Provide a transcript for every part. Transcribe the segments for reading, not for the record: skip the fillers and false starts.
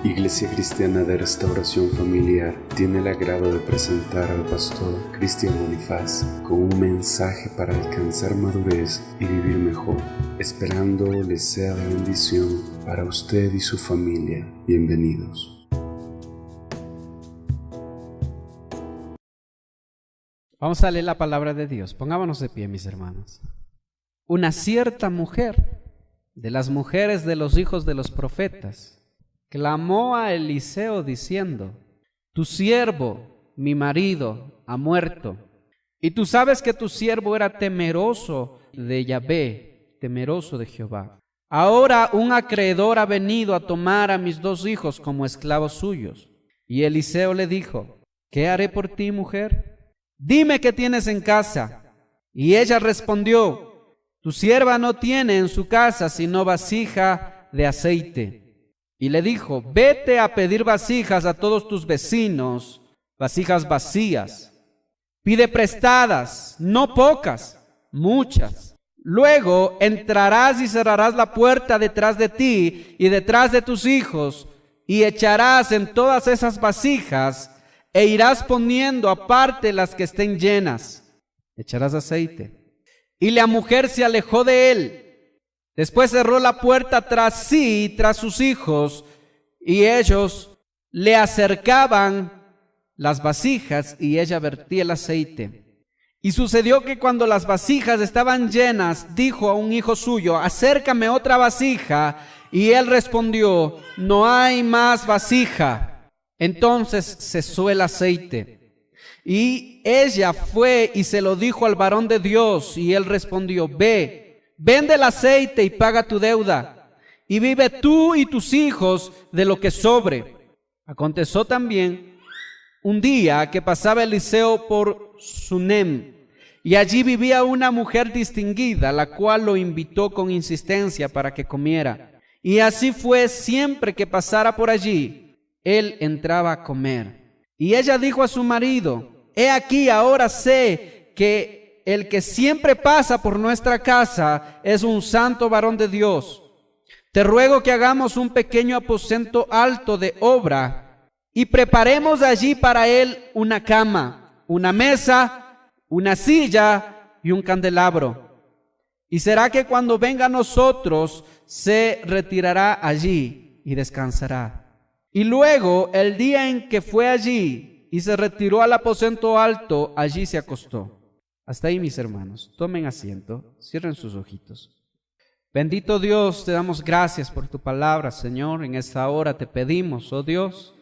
Iglesia Cristiana de Restauración Familiar tiene el agrado de presentar al pastor Cristian Bonifaz con un mensaje para alcanzar madurez y vivir mejor, esperando les sea de bendición para usted y su familia. Bienvenidos. Vamos a leer la palabra de Dios. Pongámonos de pie, mis hermanos. Una cierta mujer, de las mujeres de los hijos de los profetas, clamó a Eliseo diciendo: tu siervo, mi marido, ha muerto, y tú sabes que tu siervo era temeroso de Yahvé, temeroso de Jehová. Ahora un acreedor ha venido a tomar a mis 2 hijos como esclavos suyos. Y Eliseo le dijo: ¿qué haré por ti, mujer? Dime qué tienes en casa. Y ella respondió: tu sierva no tiene en su casa sino vasija de aceite. Y le dijo: vete a pedir vasijas a todos tus vecinos, vasijas vacías. Pide prestadas, no pocas, muchas. Luego entrarás y cerrarás la puerta detrás de ti y detrás de tus hijos, y echarás en todas esas vasijas, e irás poniendo aparte las que estén llenas. Echarás aceite. Y la mujer se alejó de él. Después cerró la puerta tras sí y tras sus hijos, y ellos le acercaban las vasijas y ella vertía el aceite. Y sucedió que cuando las vasijas estaban llenas, dijo a un hijo suyo: acércame otra vasija. Y él respondió: no hay más vasija. Entonces cesó el aceite. Y ella fue y se lo dijo al varón de Dios, y él respondió: ve, vende el aceite y paga tu deuda, y vive tú y tus hijos de lo que sobre. Aconteció también un día que pasaba Eliseo por Sunem, y allí vivía una mujer distinguida, la cual lo invitó con insistencia para que comiera. Y así fue siempre que pasara por allí, él entraba a comer. Y ella dijo a su marido: he aquí, ahora sé que el que siempre pasa por nuestra casa es un santo varón de Dios. Te ruego que hagamos un pequeño aposento alto de obra y preparemos allí para él una cama, una mesa, una silla y un candelabro. Y será que cuando venga a nosotros se retirará allí y descansará. Y luego, el día en que fue allí y se retiró al aposento alto, allí se acostó. Hasta ahí, mis hermanos. Tomen asiento, cierren sus ojitos. Bendito Dios, te damos gracias por tu palabra, Señor. En esta hora te pedimos, oh Dios,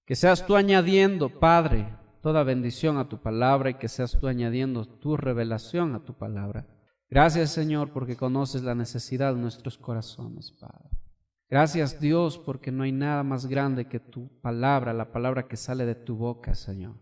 que seas tú añadiendo, Padre, toda bendición a tu palabra, y que seas tú añadiendo tu revelación a tu palabra. Gracias, Señor, porque conoces la necesidad de nuestros corazones, Padre. Gracias, Dios, porque no hay nada más grande que tu palabra, la palabra que sale de tu boca, Señor,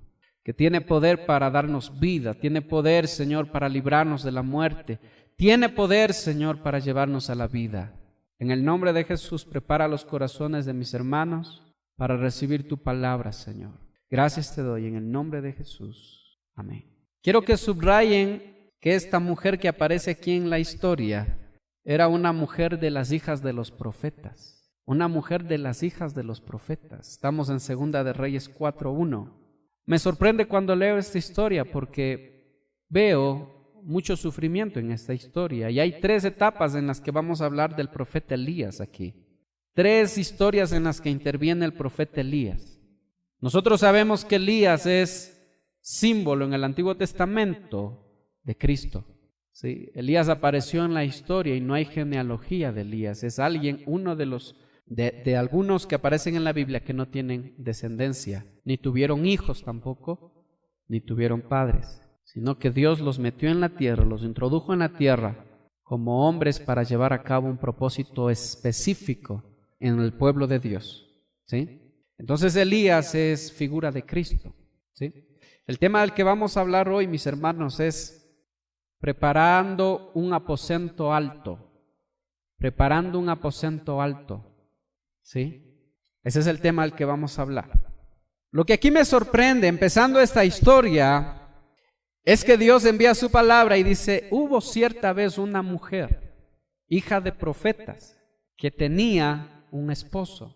que tiene poder para darnos vida, tiene poder, Señor, para librarnos de la muerte, tiene poder, Señor, para llevarnos a la vida. En el nombre de Jesús, prepara los corazones de mis hermanos para recibir tu palabra, Señor. Gracias te doy en el nombre de Jesús. Amén. Quiero que subrayen que esta mujer que aparece aquí en la historia era una mujer de las hijas de los profetas. Una mujer de las hijas de los profetas. Estamos en 2 de Reyes 4:1. Me sorprende cuando leo esta historia porque veo mucho sufrimiento en esta historia, y hay 3 etapas en las que vamos a hablar del profeta Elías aquí. 3 historias en las que interviene el profeta Elías. Nosotros sabemos que Elías es símbolo en el Antiguo Testamento de Cristo. ¿Sí? Elías apareció en la historia y no hay genealogía de Elías. Es alguien, uno de algunos que aparecen en la Biblia que no tienen descendencia, ni tuvieron hijos tampoco, ni tuvieron padres, sino que Dios los metió en la tierra, los introdujo en la tierra como hombres para llevar a cabo un propósito específico en el pueblo de Dios. ¿Sí? Entonces Elías es figura de Cristo. ¿Sí? El tema del que vamos a hablar hoy, mis hermanos, es preparando un aposento alto. Preparando un aposento alto. ¿Sí? Ese es el tema del que vamos a hablar. Lo que aquí me sorprende, empezando esta historia, es que Dios envía su palabra y dice: hubo cierta vez una mujer. hija de profetas, que tenía un esposo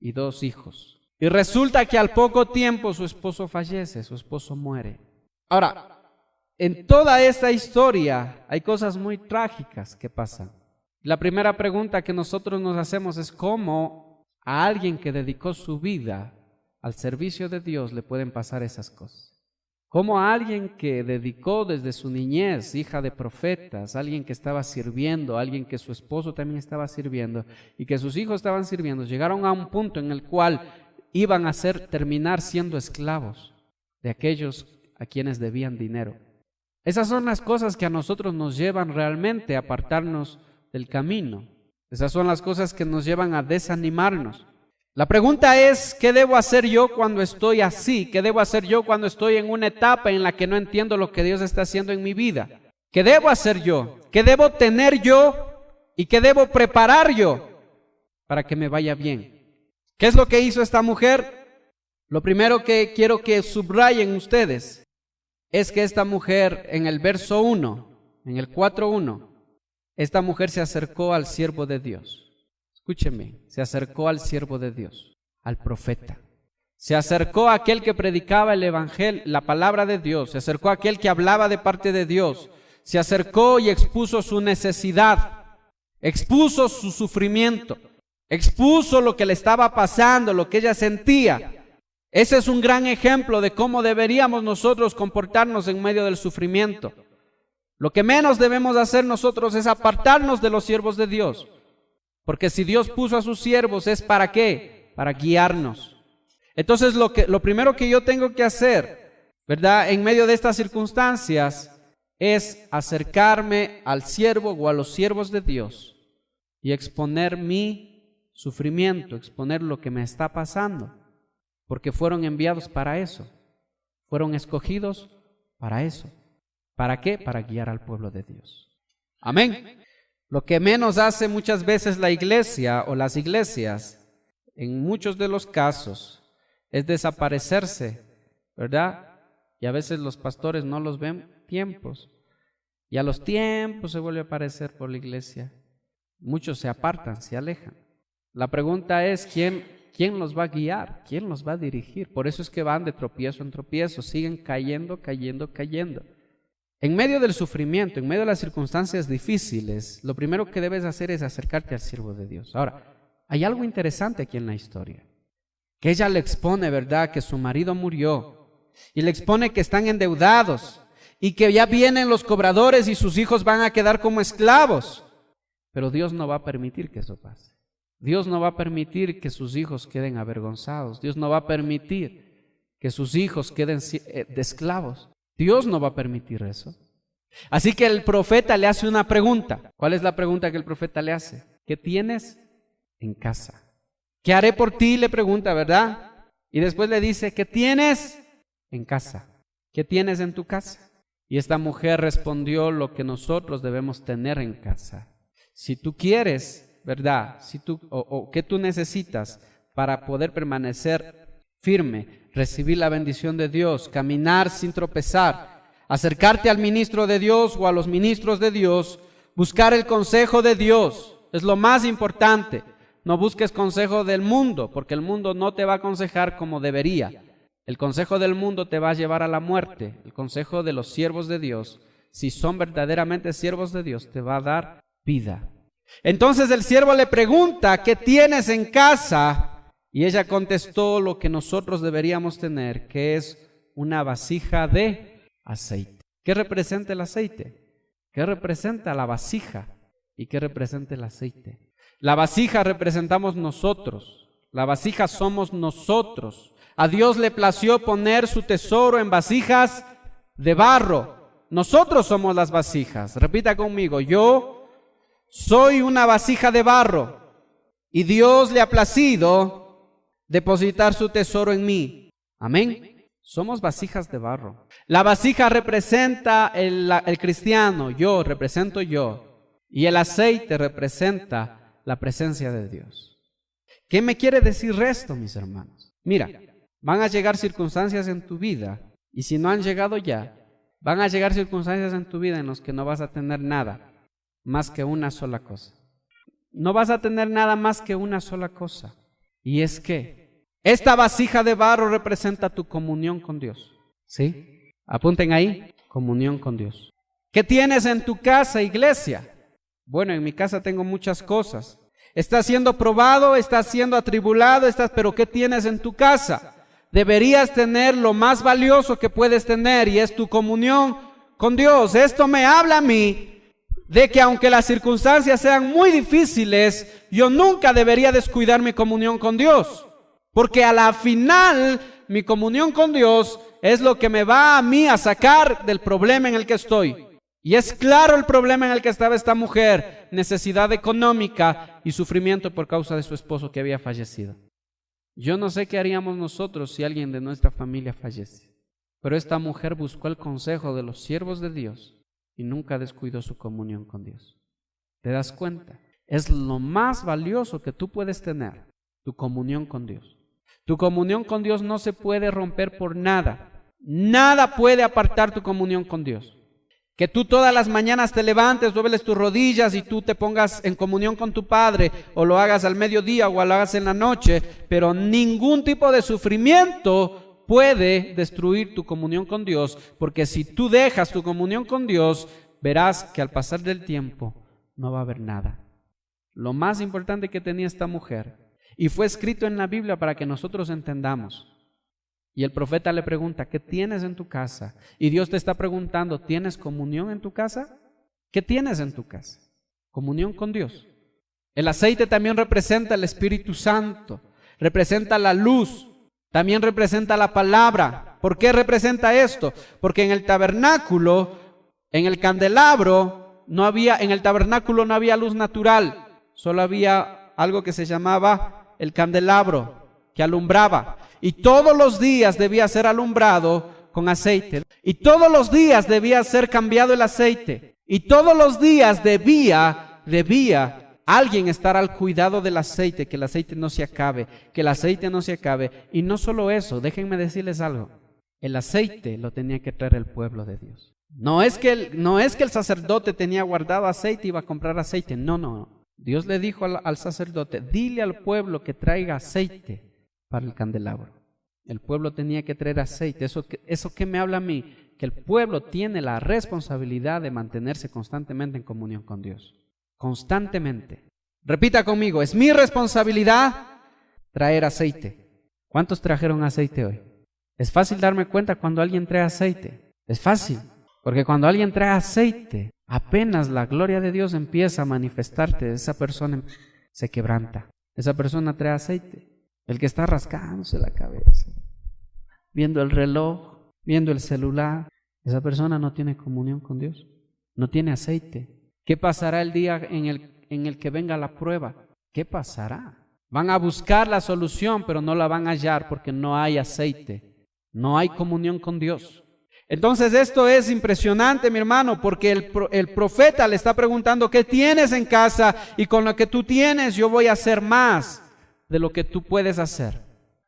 y 2 hijos. Y resulta que al poco tiempo su esposo fallece, su esposo muere. Ahora, en toda esta historia hay cosas muy trágicas que pasan. La primera pregunta que nosotros nos hacemos es cómo a alguien que dedicó su vida al servicio de Dios le pueden pasar esas cosas. Cómo a alguien que dedicó desde su niñez, hija de profetas, alguien que estaba sirviendo, alguien que su esposo también estaba sirviendo y que sus hijos estaban sirviendo, llegaron a un punto en el cual iban a terminar siendo esclavos de aquellos a quienes debían dinero. Esas son las cosas que a nosotros nos llevan realmente a apartarnos del camino. Esas son las cosas que nos llevan a desanimarnos. La pregunta es, ¿qué debo hacer yo cuando estoy así? ¿Qué debo hacer yo cuando estoy en una etapa en la que no entiendo lo que Dios está haciendo en mi vida? ¿Qué debo hacer yo? ¿Qué debo tener yo? ¿Y qué debo preparar yo para que me vaya bien? ¿Qué es lo que hizo esta mujer? Lo primero que quiero que subrayen ustedes es que esta mujer en el verso 1, en el 4:1, esta mujer se acercó al siervo de Dios. Escúchenme, se acercó al siervo de Dios, al profeta. Se acercó a aquel que predicaba el evangelio, la palabra de Dios. Se acercó a aquel que hablaba de parte de Dios. Se acercó y expuso su necesidad, expuso su sufrimiento, expuso lo que le estaba pasando, lo que ella sentía. Ese es un gran ejemplo de cómo deberíamos nosotros comportarnos en medio del sufrimiento. Lo que menos debemos hacer nosotros es apartarnos de los siervos de Dios. Porque si Dios puso a sus siervos, ¿es para qué? Para guiarnos. Entonces lo primero que yo tengo que hacer, ¿verdad?, en medio de estas circunstancias, es acercarme al siervo o a los siervos de Dios y exponer mi sufrimiento, exponer lo que me está pasando. Porque fueron enviados para eso. Fueron escogidos para eso. ¿Para qué? Para guiar al pueblo de Dios. Amén. Lo que menos hace muchas veces la iglesia o las iglesias, en muchos de los casos, es desaparecerse, ¿verdad? Y a veces los pastores no los ven tiempos. Y a los tiempos se vuelve a aparecer por la iglesia. Muchos se apartan, se alejan. La pregunta es, ¿quién los va a guiar? ¿Quién los va a dirigir? Por eso es que van de tropiezo en tropiezo, siguen cayendo. En medio del sufrimiento, en medio de las circunstancias difíciles, lo primero que debes hacer es acercarte al siervo de Dios. Ahora, hay algo interesante aquí en la historia, que ella le expone, ¿verdad?, que su marido murió y le expone que están endeudados y que ya vienen los cobradores y sus hijos van a quedar como esclavos. Pero Dios no va a permitir que eso pase. Dios no va a permitir que sus hijos queden avergonzados. Dios no va a permitir que sus hijos queden de esclavos. Dios no va a permitir eso. Así que el profeta le hace una pregunta. ¿Cuál es la pregunta que el profeta le hace? ¿Qué tienes en casa? ¿Qué haré por ti? Le pregunta, ¿verdad? Y después le dice, ¿qué tienes en casa? ¿Qué tienes en tu casa? Y esta mujer respondió lo que nosotros debemos tener en casa. Si tú quieres, ¿verdad? O ¿qué tú necesitas para poder permanecer firme, recibir la bendición de Dios, caminar sin tropezar, acercarte al ministro de Dios o a los ministros de Dios, buscar el consejo de Dios? Es lo más importante. No busques consejo del mundo, porque el mundo no te va a aconsejar como debería. El consejo del mundo te va a llevar a la muerte. El consejo de los siervos de Dios, si son verdaderamente siervos de Dios, te va a dar vida. Entonces el siervo le pregunta, ¿qué tienes en casa? Y ella contestó lo que nosotros deberíamos tener, que es una vasija de aceite. ¿Qué representa el aceite? ¿Qué representa la vasija? ¿Y qué representa el aceite? La vasija representamos nosotros. La vasija somos nosotros. A Dios le plació poner su tesoro en vasijas de barro. Nosotros somos las vasijas. Repita conmigo, yo soy una vasija de barro y Dios le ha placido depositar su tesoro en mí. Amén. Somos vasijas de barro. La vasija representa el cristiano, yo represento yo. Y el aceite representa la presencia de Dios. ¿Qué me quiere decir esto, mis hermanos? Mira, van a llegar circunstancias en tu vida, y si no han llegado ya, van a llegar circunstancias en tu vida en las que no vas a tener nada. más que una sola cosa. No vas a tener nada más que una sola cosa. Y es que esta vasija de barro representa tu comunión con Dios. ¿Sí? Apunten ahí, comunión con Dios. ¿Qué tienes en tu casa, iglesia? Bueno, en mi casa tengo muchas cosas. Estás siendo probado, estás siendo atribulado, pero ¿qué tienes en tu casa? Deberías tener lo más valioso que puedes tener y es tu comunión con Dios. Esto me habla a mí de que aunque las circunstancias sean muy difíciles, yo nunca debería descuidar mi comunión con Dios. Porque a la final, mi comunión con Dios es lo que me va a mí a sacar del problema en el que estoy. Y es claro el problema en el que estaba esta mujer: necesidad económica y sufrimiento por causa de su esposo que había fallecido. Yo no sé qué haríamos nosotros si alguien de nuestra familia fallece, pero esta mujer buscó el consejo de los siervos de Dios y nunca descuidó su comunión con Dios. ¿Te das cuenta? Es lo más valioso que tú puedes tener, tu comunión con Dios. Tu comunión con Dios no se puede romper por nada. Nada puede apartar tu comunión con Dios. Que tú todas las mañanas te levantes, dobles tus rodillas y tú te pongas en comunión con tu Padre, o lo hagas al mediodía o lo hagas en la noche, pero ningún tipo de sufrimiento puede destruir tu comunión con Dios, porque si tú dejas tu comunión con Dios, verás que al pasar del tiempo no va a haber nada. Lo más importante que tenía esta mujer, y fue escrito en la Biblia para que nosotros entendamos. Y el profeta le pregunta, ¿qué tienes en tu casa? Y Dios te está preguntando, ¿tienes comunión en tu casa? ¿Qué tienes en tu casa? Comunión con Dios. El aceite también representa el Espíritu Santo, representa la luz, también representa la palabra. ¿Por qué representa esto? Porque en el tabernáculo, en el candelabro, en el tabernáculo no había luz natural, solo había algo que se llamaba el candelabro, que alumbraba. Y todos los días debía ser alumbrado con aceite. Y todos los días debía ser cambiado el aceite. Y todos los días debía alguien estar al cuidado del aceite, que el aceite no se acabe, que el aceite no se acabe. Y no solo eso, déjenme decirles algo. El aceite lo tenía que traer el pueblo de Dios. No es que el sacerdote tenía guardado aceite y iba a comprar aceite. No. Dios le dijo al sacerdote, dile al pueblo que traiga aceite para el candelabro. El pueblo tenía que traer aceite. ¿Eso qué me habla a mí? Que el pueblo tiene la responsabilidad de mantenerse constantemente en comunión con Dios. Constantemente. Repita conmigo, es mi responsabilidad traer aceite. ¿Cuántos trajeron aceite hoy? Es fácil darme cuenta cuando alguien trae aceite. Es fácil, porque cuando alguien trae aceite, apenas la gloria de Dios empieza a manifestarte, esa persona se quebranta. Esa persona trae aceite. El que está rascándose la cabeza, viendo el reloj, viendo el celular, esa persona no tiene comunión con Dios, no tiene aceite. ¿Qué pasará el día en el que venga la prueba? ¿Qué pasará? Van a buscar la solución, pero no la van a hallar porque no hay aceite, no hay comunión con Dios. Entonces esto es impresionante, mi hermano, porque el profeta le está preguntando, ¿qué tienes en casa? Y con lo que tú tienes yo voy a hacer más de lo que tú puedes hacer.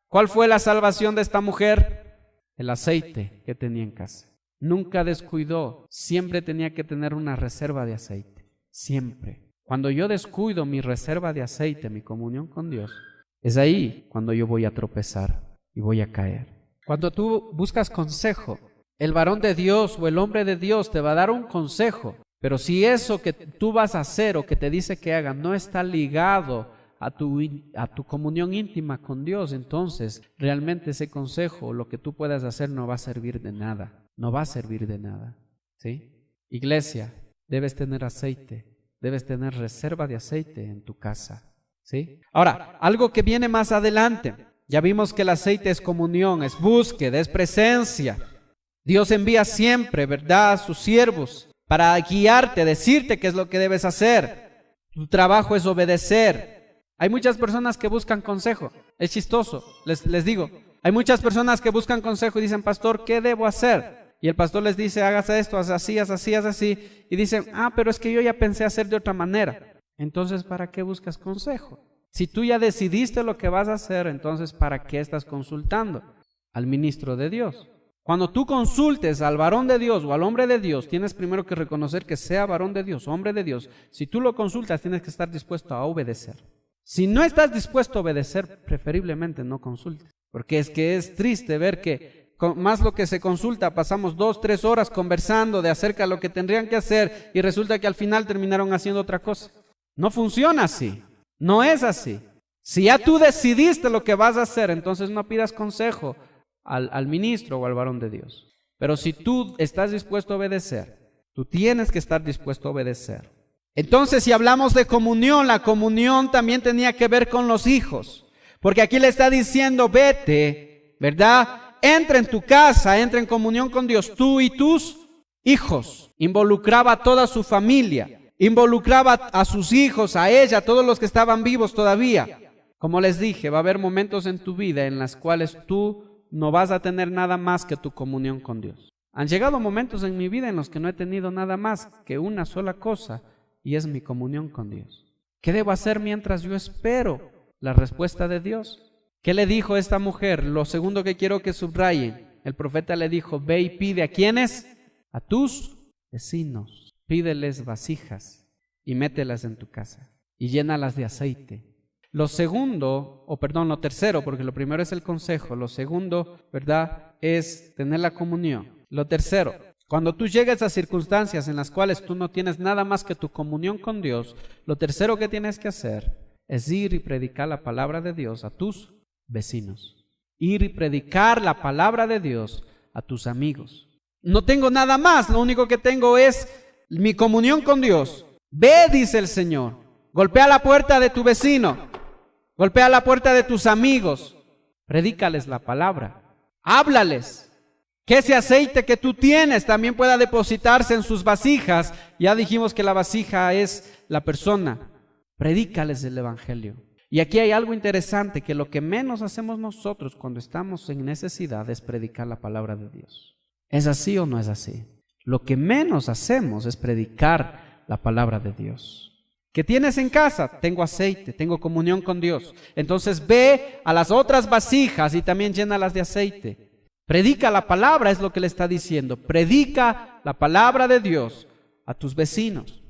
¿Cuál fue la salvación de esta mujer? El aceite que tenía en casa. Nunca descuidó, siempre tenía que tener una reserva de aceite, siempre. Cuando yo descuido mi reserva de aceite, mi comunión con Dios, es ahí cuando yo voy a tropezar y voy a caer. Cuando tú buscas consejo, el varón de Dios o el hombre de Dios te va a dar un consejo, pero si eso que tú vas a hacer o que te dice que hagas no está ligado a tu comunión íntima con Dios, entonces realmente ese consejo, lo que tú puedas hacer no va a servir de nada, no va a servir de nada, ¿sí? Iglesia, debes tener aceite, debes tener reserva de aceite en tu casa, ¿sí? Ahora, algo que viene más adelante, ya vimos que el aceite es comunión, es búsqueda, es presencia. Dios envía siempre, ¿verdad?, a sus siervos para guiarte, decirte qué es lo que debes hacer. Tu trabajo es obedecer. Hay muchas personas que buscan consejo. Es chistoso, les digo. Hay muchas personas que buscan consejo y dicen, pastor, ¿qué debo hacer? Y el pastor les dice, hágase esto, haz así, haz así, haz así. Y dicen, pero es que yo ya pensé hacer de otra manera. Entonces, ¿para qué buscas consejo? Si tú ya decidiste lo que vas a hacer, entonces, ¿para qué estás consultando al ministro de Dios? Cuando tú consultes al varón de Dios o al hombre de Dios, tienes primero que reconocer que sea varón de Dios, hombre de Dios. Si tú lo consultas, tienes que estar dispuesto a obedecer. Si no estás dispuesto a obedecer, preferiblemente no consultes. Porque es triste ver que más lo que se consulta, pasamos 2, 3 horas conversando de acerca de lo que tendrían que hacer y resulta que al final terminaron haciendo otra cosa. No funciona así, no es así. Si ya tú decidiste lo que vas a hacer, entonces no pidas consejo al ministro o al varón de Dios. Pero si tú estás dispuesto a obedecer, tú tienes que estar dispuesto a obedecer. Entonces, si hablamos de comunión, la comunión también tenía que ver con los hijos. Porque aquí le está diciendo, vete, ¿verdad? Entra en tu casa, entra en comunión con Dios, tú y tus hijos. Involucraba a toda su familia, involucraba a sus hijos, a ella, a todos los que estaban vivos todavía. Como les dije, va a haber momentos en tu vida en los cuales tú no vas a tener nada más que tu comunión con Dios. Han llegado momentos en mi vida en los que no he tenido nada más que una sola cosa, y es mi comunión con Dios. ¿Qué debo hacer mientras yo espero la respuesta de Dios? ¿Qué le dijo esta mujer? Lo segundo que quiero que subrayen, el profeta le dijo, ve y pide, ¿a quiénes? A tus vecinos. Pídeles vasijas y mételas en tu casa y llénalas de aceite. Lo tercero, porque lo primero es el consejo, lo segundo, ¿verdad?, es tener la comunión. Lo tercero, cuando tú llegues a circunstancias en las cuales tú no tienes nada más que tu comunión con Dios, lo tercero que tienes que hacer es ir y predicar la palabra de Dios a tus vecinos. Ir y predicar la palabra de Dios a tus amigos. No tengo nada más, lo único que tengo es mi comunión con Dios. Ve, dice el Señor, golpea la puerta de tu vecino, golpea la puerta de tus amigos, predícales la palabra, háblales. Que ese aceite que tú tienes también pueda depositarse en sus vasijas. Ya dijimos que la vasija es la persona. Predícales el evangelio. Y aquí hay algo interesante, que lo que menos hacemos nosotros cuando estamos en necesidad es predicar la palabra de Dios. ¿Es así o no es así? Lo que menos hacemos es predicar la palabra de Dios. ¿Qué tienes en casa? Tengo aceite, tengo comunión con Dios. Entonces ve a las otras vasijas y también llénalas de aceite. Predica la palabra, es lo que le está diciendo. Predica la palabra de Dios a tus vecinos.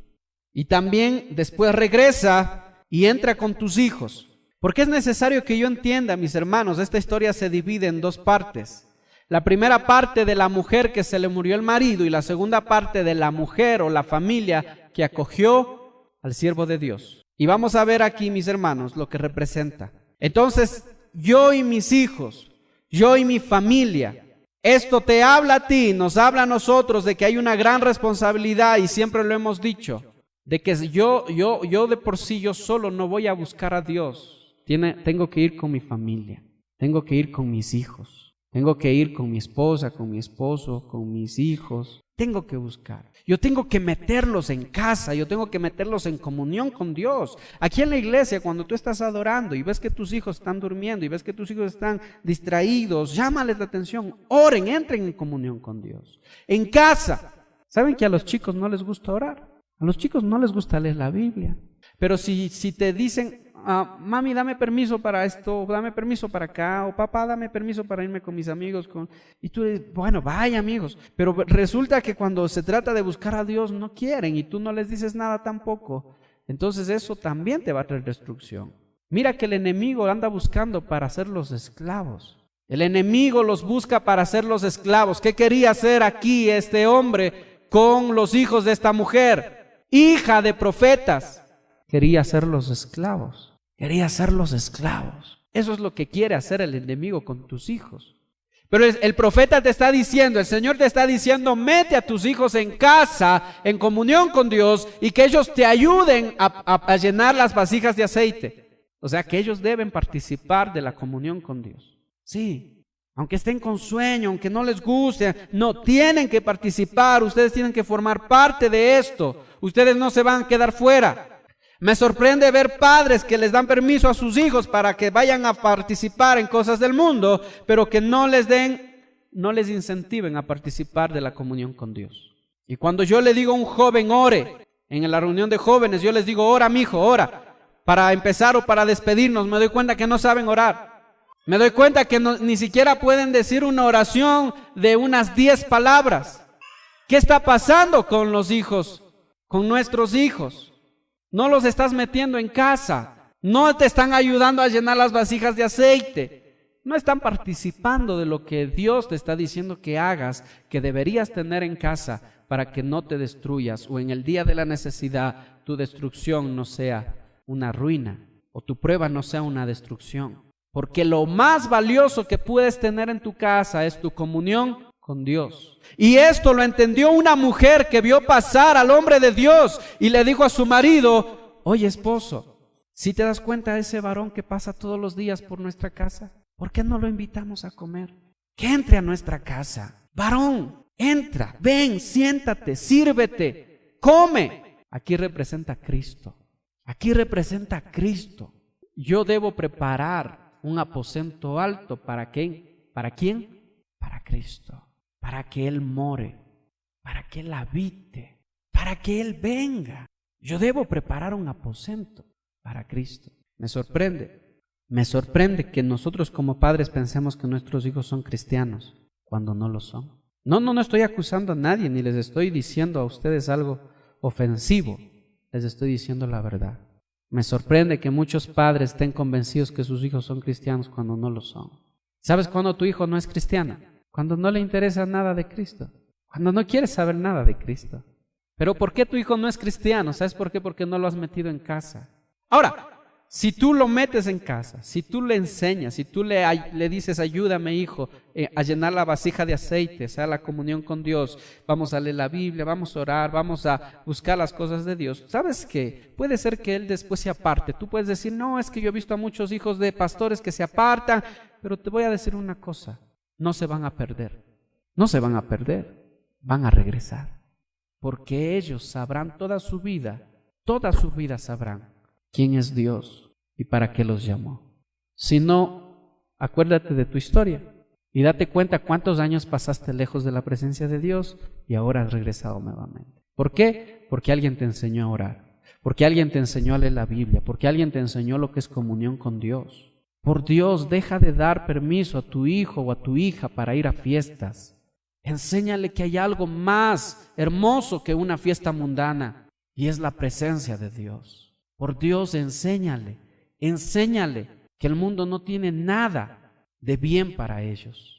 Y también después regresa y entra con tus hijos. Porque es necesario que yo entienda, mis hermanos, esta historia se divide en dos partes. La primera parte de la mujer que se le murió el marido y la segunda parte de la mujer o la familia que acogió al siervo de Dios. Y vamos a ver aquí, mis hermanos, lo que representa. Entonces, yo y mis hijos, yo y mi familia, esto te habla a ti, nos habla a nosotros de que hay una gran responsabilidad y siempre lo hemos dicho, de que yo de por sí, yo solo no voy a buscar a Dios. Tengo que ir con mi familia, tengo que ir con mis hijos, tengo que ir con mi esposa, con mi esposo, con mis hijos. Tengo que buscar. Yo tengo que meterlos en casa, yo tengo que meterlos en comunión con Dios. Aquí en la iglesia, cuando tú estás adorando y ves que tus hijos están durmiendo y ves que tus hijos están distraídos, llámales la atención, oren, entren en comunión con Dios. En casa, ¿saben que a los chicos no les gusta orar? A los chicos no les gusta leer la Biblia. Pero si te dicen, mami, dame permiso para esto, dame permiso para acá, o papá, dame permiso para irme con mis amigos, y tú dices, bueno, vaya amigos, pero resulta que cuando se trata de buscar a Dios no quieren y tú no les dices nada tampoco, entonces eso también te va a traer destrucción. Mira que el enemigo anda buscando para hacerlos esclavos. El enemigo los busca para hacerlos esclavos. ¿Qué quería hacer aquí este hombre con los hijos de esta mujer? Hija de profetas. Quería hacerlos esclavos. Quería hacerlos esclavos. Eso es lo que quiere hacer el enemigo con tus hijos. Pero el profeta te está diciendo, el Señor te está diciendo, mete a tus hijos en casa, en comunión con Dios, y que ellos te ayuden a llenar las vasijas de aceite. O sea, que ellos deben participar de la comunión con Dios. Sí, aunque estén con sueño, aunque no les guste, no, tienen que participar, ustedes tienen que formar parte de esto. Ustedes no se van a quedar fuera. Me sorprende ver padres que les dan permiso a sus hijos para que vayan a participar en cosas del mundo, pero que no les incentiven a participar de la comunión con Dios. Y cuando yo le digo a un joven, ore, en la reunión de jóvenes, yo les digo, ora, mijo, ora, para empezar o para despedirnos, me doy cuenta que no saben orar. Me doy cuenta que ni siquiera pueden decir una oración de unas 10 palabras. ¿Qué está pasando con los hijos, con nuestros hijos? No los estás metiendo en casa, no te están ayudando a llenar las vasijas de aceite, no están participando de lo que Dios te está diciendo que hagas, que deberías tener en casa para que no te destruyas o en el día de la necesidad tu destrucción no sea una ruina o tu prueba no sea una destrucción. Porque lo más valioso que puedes tener en tu casa es tu comunión con Dios. Y esto lo entendió una mujer que vio pasar al hombre de Dios y le dijo a su marido: oye, esposo, si te das cuenta de ese varón que pasa todos los días por nuestra casa, ¿por qué no lo invitamos a comer? Que entre a nuestra casa. Varón, entra, ven, siéntate, sírvete, come. Aquí representa a Cristo. Aquí representa a Cristo. Yo debo preparar un aposento alto. ¿Para qué? ¿Para quién? Para Cristo. Para que Él more, para que Él habite, para que Él venga. Yo debo preparar un aposento para Cristo. Me sorprende que nosotros como padres pensemos que nuestros hijos son cristianos cuando no lo son. No estoy acusando a nadie, ni les estoy diciendo a ustedes algo ofensivo. Les estoy diciendo la verdad. Me sorprende que muchos padres estén convencidos que sus hijos son cristianos cuando no lo son. ¿Sabes cuándo tu hijo no es cristiano? Cuando no le interesa nada de Cristo, cuando no quiere saber nada de Cristo. Pero ¿por qué tu hijo no es cristiano? ¿Sabes por qué? Porque no lo has metido en casa. Ahora, si tú lo metes en casa, si tú le enseñas, si tú le dices: ayúdame, hijo, a llenar la vasija de aceite, sea la comunión con Dios, vamos a leer la Biblia, vamos a orar, vamos a buscar las cosas de Dios. ¿Sabes qué? Puede ser que él después se aparte. Tú puedes decir: no, es que yo he visto a muchos hijos de pastores que se apartan, pero te voy a decir una cosa: no se van a perder, no se van a perder, van a regresar, porque ellos sabrán toda su vida sabrán quién es Dios y para qué los llamó. Si no, acuérdate de tu historia y date cuenta cuántos años pasaste lejos de la presencia de Dios y ahora has regresado nuevamente. ¿Por qué? Porque alguien te enseñó a orar, porque alguien te enseñó a leer la Biblia, porque alguien te enseñó lo que es comunión con Dios. Por Dios, deja de dar permiso a tu hijo o a tu hija para ir a fiestas. Enséñale que hay algo más hermoso que una fiesta mundana, y es la presencia de Dios. Por Dios, enséñale que el mundo no tiene nada de bien para ellos.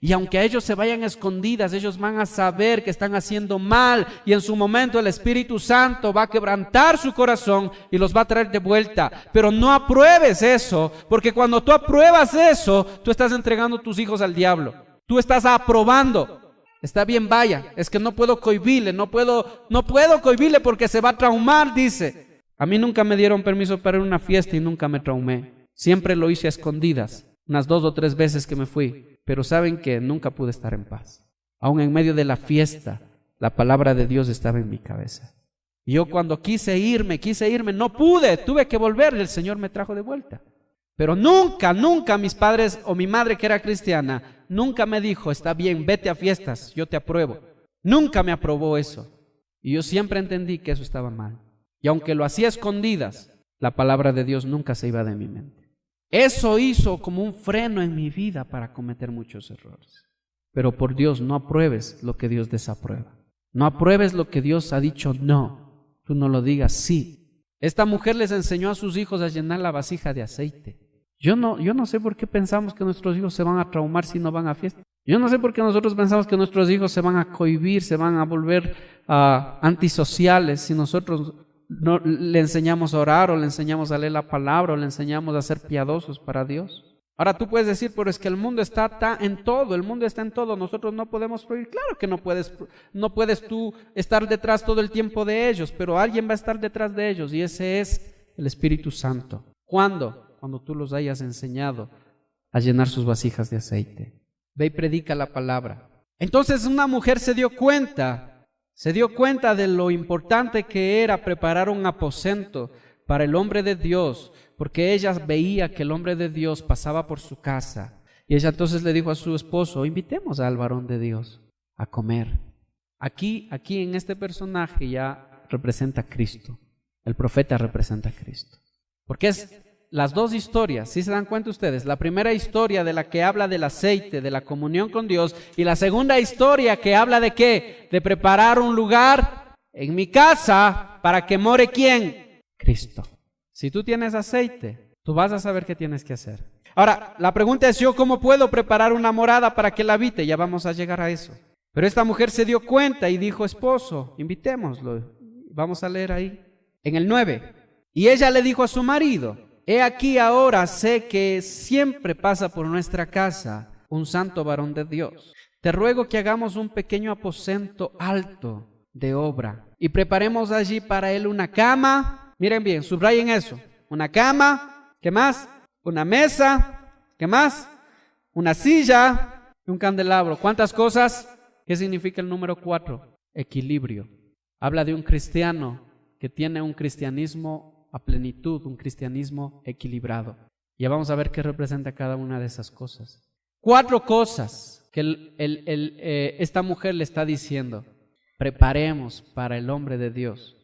Y aunque a ellos se vayan escondidas, ellos van a saber que están haciendo mal, y en su momento el Espíritu Santo va a quebrantar su corazón y los va a traer de vuelta. Pero no apruebes eso, porque cuando tú apruebas eso, tú estás entregando tus hijos al diablo. Tú estás aprobando. Está bien, vaya, es que no puedo cohibirle, no puedo cohibirle porque se va a traumar, dice. A mí nunca me dieron permiso para ir a una fiesta y nunca me traumé. Siempre lo hice a escondidas, unas 2 o 3 veces que me fui. Pero saben que nunca pude estar en paz. Aún en medio de la fiesta, la palabra de Dios estaba en mi cabeza. Y yo cuando quise irme, no pude, tuve que volver y el Señor me trajo de vuelta. Pero nunca mis padres o mi madre, que era cristiana, nunca me dijo: está bien, vete a fiestas, yo te apruebo. Nunca me aprobó eso. Y yo siempre entendí que eso estaba mal. Y aunque lo hacía a escondidas, la palabra de Dios nunca se iba de mi mente. Eso hizo como un freno en mi vida para cometer muchos errores. Pero por Dios, no apruebes lo que Dios desaprueba. No apruebes lo que Dios ha dicho no. Tú no lo digas sí. Esta mujer les enseñó a sus hijos a llenar la vasija de aceite. Yo no sé por qué pensamos que nuestros hijos se van a traumar si no van a fiesta. Yo no sé por qué nosotros pensamos que nuestros hijos se van a cohibir, se van a volver antisociales si nosotros no le enseñamos a orar, o le enseñamos a leer la palabra, o le enseñamos a ser piadosos para Dios. Ahora tú puedes decir: pero es que el mundo está en todo, nosotros no podemos prohibir. Claro que no puedes tú estar detrás todo el tiempo de ellos, pero alguien va a estar detrás de ellos, y ese es el Espíritu Santo. ¿Cuándo? Cuando tú los hayas enseñado a llenar sus vasijas de aceite. Ve y predica la palabra. Entonces una mujer se dio cuenta de lo importante que era preparar un aposento para el hombre de Dios, porque ella veía que el hombre de Dios pasaba por su casa, y ella entonces le dijo a su esposo: invitemos al varón de Dios a comer. Aquí en este personaje ya representa a Cristo, el profeta representa a Cristo, porque es las dos historias, ¿sí se dan cuenta ustedes? La primera historia de la que habla del aceite, de la comunión con Dios, y la segunda historia que habla de ¿qué? De preparar un lugar en mi casa para que more ¿quién? Cristo. Si tú tienes aceite, tú vas a saber qué tienes que hacer. Ahora, la pregunta es yo, ¿cómo puedo preparar una morada para que la habite? Ya vamos a llegar a eso. Pero esta mujer se dio cuenta y dijo, esposo, invitémoslo. Vamos a leer ahí. En el 9. Y ella le dijo a su marido, he aquí ahora sé que siempre pasa por nuestra casa un santo varón de Dios. Te ruego que hagamos un pequeño aposento alto de obra y preparemos allí para él una cama. Miren bien, subrayen eso. Una cama, ¿qué más? Una mesa, ¿qué más? Una silla y un candelabro. ¿Cuántas cosas? ¿Qué significa el número 4? Equilibrio. Habla de un cristiano que tiene un cristianismo a plenitud, un cristianismo equilibrado. Ya vamos a ver qué representa cada una de esas cosas. 4 cosas que esta mujer le está diciendo. Preparemos para el hombre de Dios.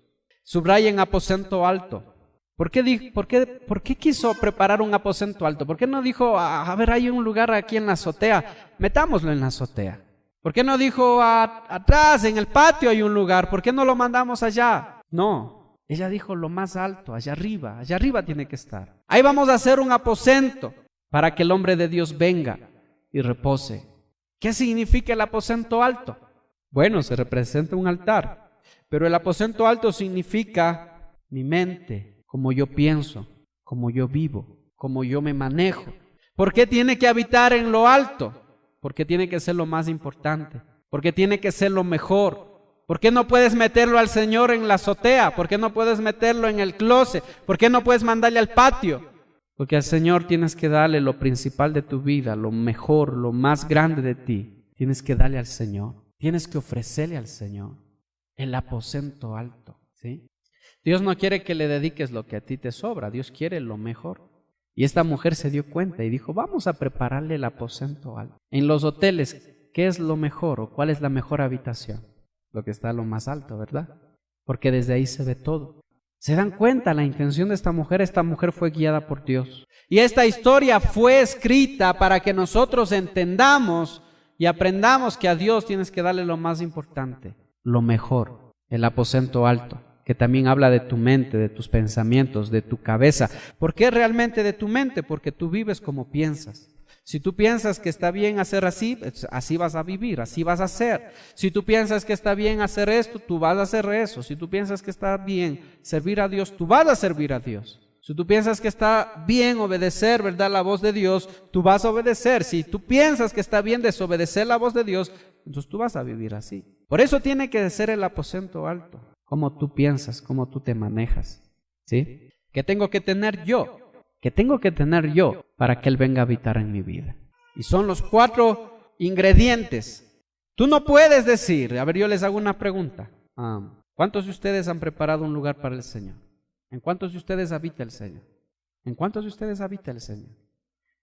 Subrayen aposento alto. ¿Por qué quiso preparar un aposento alto? ¿Por qué no dijo, a ver, hay un lugar aquí en la azotea, metámoslo en la azotea? ¿Por qué no dijo, atrás, en el patio hay un lugar, por qué no lo mandamos allá? No, ella dijo lo más alto, allá arriba tiene que estar. Ahí vamos a hacer un aposento para que el hombre de Dios venga y repose. ¿Qué significa el aposento alto? Bueno, se representa un altar, pero el aposento alto significa mi mente, como yo pienso, como yo vivo, como yo me manejo. ¿Por qué tiene que habitar en lo alto? Porque tiene que ser lo más importante, porque tiene que ser lo mejor. ¿Por qué no puedes meterlo al Señor en la azotea? ¿Por qué no puedes meterlo en el closet? ¿Por qué no puedes mandarle al patio? Porque al Señor tienes que darle lo principal de tu vida, lo mejor, lo más grande de ti. Tienes que darle al Señor, tienes que ofrecerle al Señor el aposento alto, ¿sí? Dios no quiere que le dediques lo que a ti te sobra, Dios quiere lo mejor. Y esta mujer se dio cuenta y dijo, vamos a prepararle el aposento alto. En los hoteles, ¿qué es lo mejor o cuál es la mejor habitación? Lo que está a lo más alto, ¿verdad? Porque desde ahí se ve todo. ¿Se dan cuenta la intención de esta mujer? Esta mujer fue guiada por Dios. Y esta historia fue escrita para que nosotros entendamos y aprendamos que a Dios tienes que darle lo más importante, lo mejor, el aposento alto. Que también habla de tu mente, de tus pensamientos, de tu cabeza. ¿Por qué realmente de tu mente? Porque tú vives como piensas. Si tú piensas que está bien hacer así, así vas a vivir, así vas a hacer. Si tú piensas que está bien hacer esto, tú vas a hacer eso. Si tú piensas que está bien servir a Dios, tú vas a servir a Dios. Si tú piensas que está bien obedecer, ¿verdad?, la voz de Dios, tú vas a obedecer. Si tú piensas que está bien desobedecer la voz de Dios, entonces tú vas a vivir así. Por eso tiene que ser el aposento alto. Cómo tú piensas, cómo tú te manejas, ¿sí? ¿Qué tengo que tener yo? ¿Qué tengo que tener yo para que Él venga a habitar en mi vida? Y son los 4 ingredientes. Tú no puedes decir, a ver, yo les hago una pregunta. ¿Cuántos de ustedes han preparado un lugar para el Señor? ¿En cuántos de ustedes habita el Señor? ¿En cuántos de ustedes habita el Señor?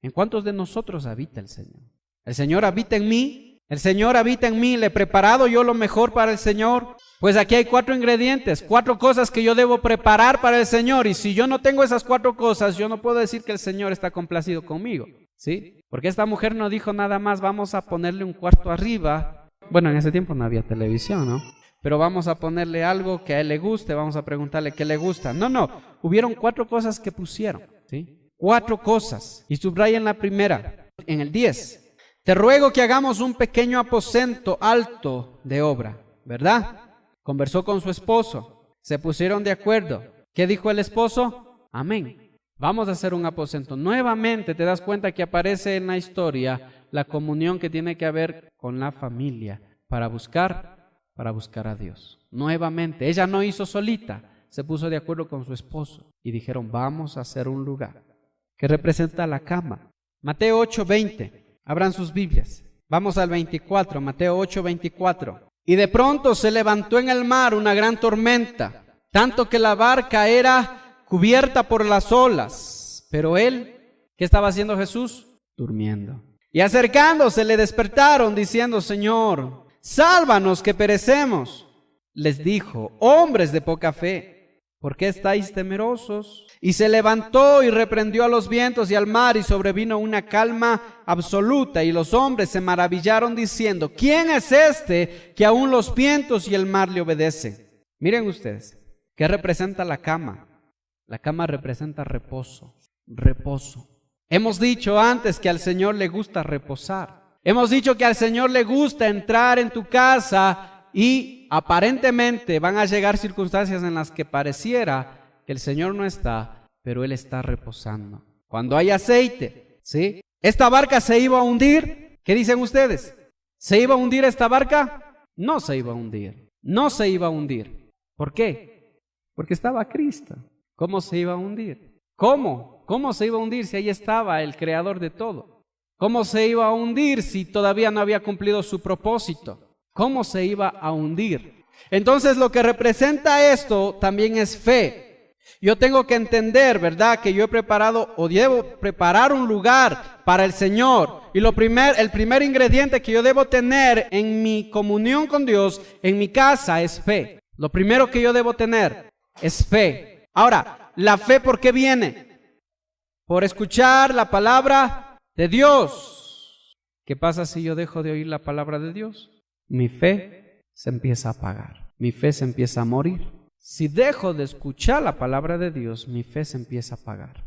¿En cuántos de nosotros habita el Señor? ¿El Señor habita en mí? ¿El Señor habita en mí? ¿Le he preparado yo lo mejor para el Señor? Pues aquí hay 4 ingredientes, 4 cosas que yo debo preparar para el Señor. Y si yo no tengo esas 4 cosas, yo no puedo decir que el Señor está complacido conmigo, ¿sí? Porque esta mujer no dijo nada más, vamos a ponerle un cuarto arriba. Bueno, en ese tiempo no había televisión, ¿no? Pero vamos a ponerle algo que a él le guste, vamos a preguntarle qué le gusta. No, hubieron 4 cosas que pusieron, ¿sí? 4 cosas. Y subrayen la primera, en el 10. Te ruego que hagamos un pequeño aposento alto de obra, ¿verdad? Conversó con su esposo, se pusieron de acuerdo. ¿Qué dijo el esposo? Amén. Vamos a hacer un aposento. Nuevamente te das cuenta que aparece en la historia la comunión que tiene que haber con la familia para buscar a Dios. Nuevamente, ella no hizo solita, se puso de acuerdo con su esposo y dijeron, vamos a hacer un lugar que representa la cama. Mateo 8:20. Abran sus Biblias. Vamos al 24, Mateo 8:24. Y de pronto se levantó en el mar una gran tormenta, tanto que la barca era cubierta por las olas. Pero él, ¿qué estaba haciendo Jesús? Durmiendo. Y acercándose le despertaron diciendo, Señor, sálvanos que perecemos. Les dijo, hombres de poca fe, ¿Por qué estáis temerosos? Y se levantó y reprendió a los vientos y al mar, y sobrevino una calma absoluta. Y los hombres se maravillaron diciendo: ¿quién es este que aún los vientos y el mar le obedecen? Miren ustedes, ¿qué representa la cama? La cama representa reposo, reposo. Hemos dicho antes que al Señor le gusta reposar. Hemos dicho que al Señor le gusta entrar en tu casa y aparentemente van a llegar circunstancias en las que pareciera que el Señor no está, pero Él está reposando. Cuando hay aceite, ¿sí? ¿Esta barca se iba a hundir? ¿Qué dicen ustedes? ¿Se iba a hundir esta barca? No se iba a hundir, no se iba a hundir. ¿Por qué? Porque estaba Cristo. ¿Cómo se iba a hundir? ¿Cómo? ¿Cómo se iba a hundir si ahí estaba el creador de todo? ¿Cómo se iba a hundir si todavía no había cumplido su propósito? ¿Cómo se iba a hundir? Entonces lo que representa esto también es fe. Yo tengo que entender, ¿verdad?, que yo he preparado o debo preparar un lugar para el Señor. Y el primer ingrediente que yo debo tener en mi comunión con Dios, en mi casa, es fe. Lo primero que yo debo tener es fe. Ahora, ¿la fe por qué viene? Por escuchar la palabra de Dios. ¿Qué pasa si yo dejo de oír la palabra de Dios? Mi fe se empieza a apagar. Mi fe se empieza a morir. Si dejo de escuchar la palabra de Dios, mi fe se empieza a apagar.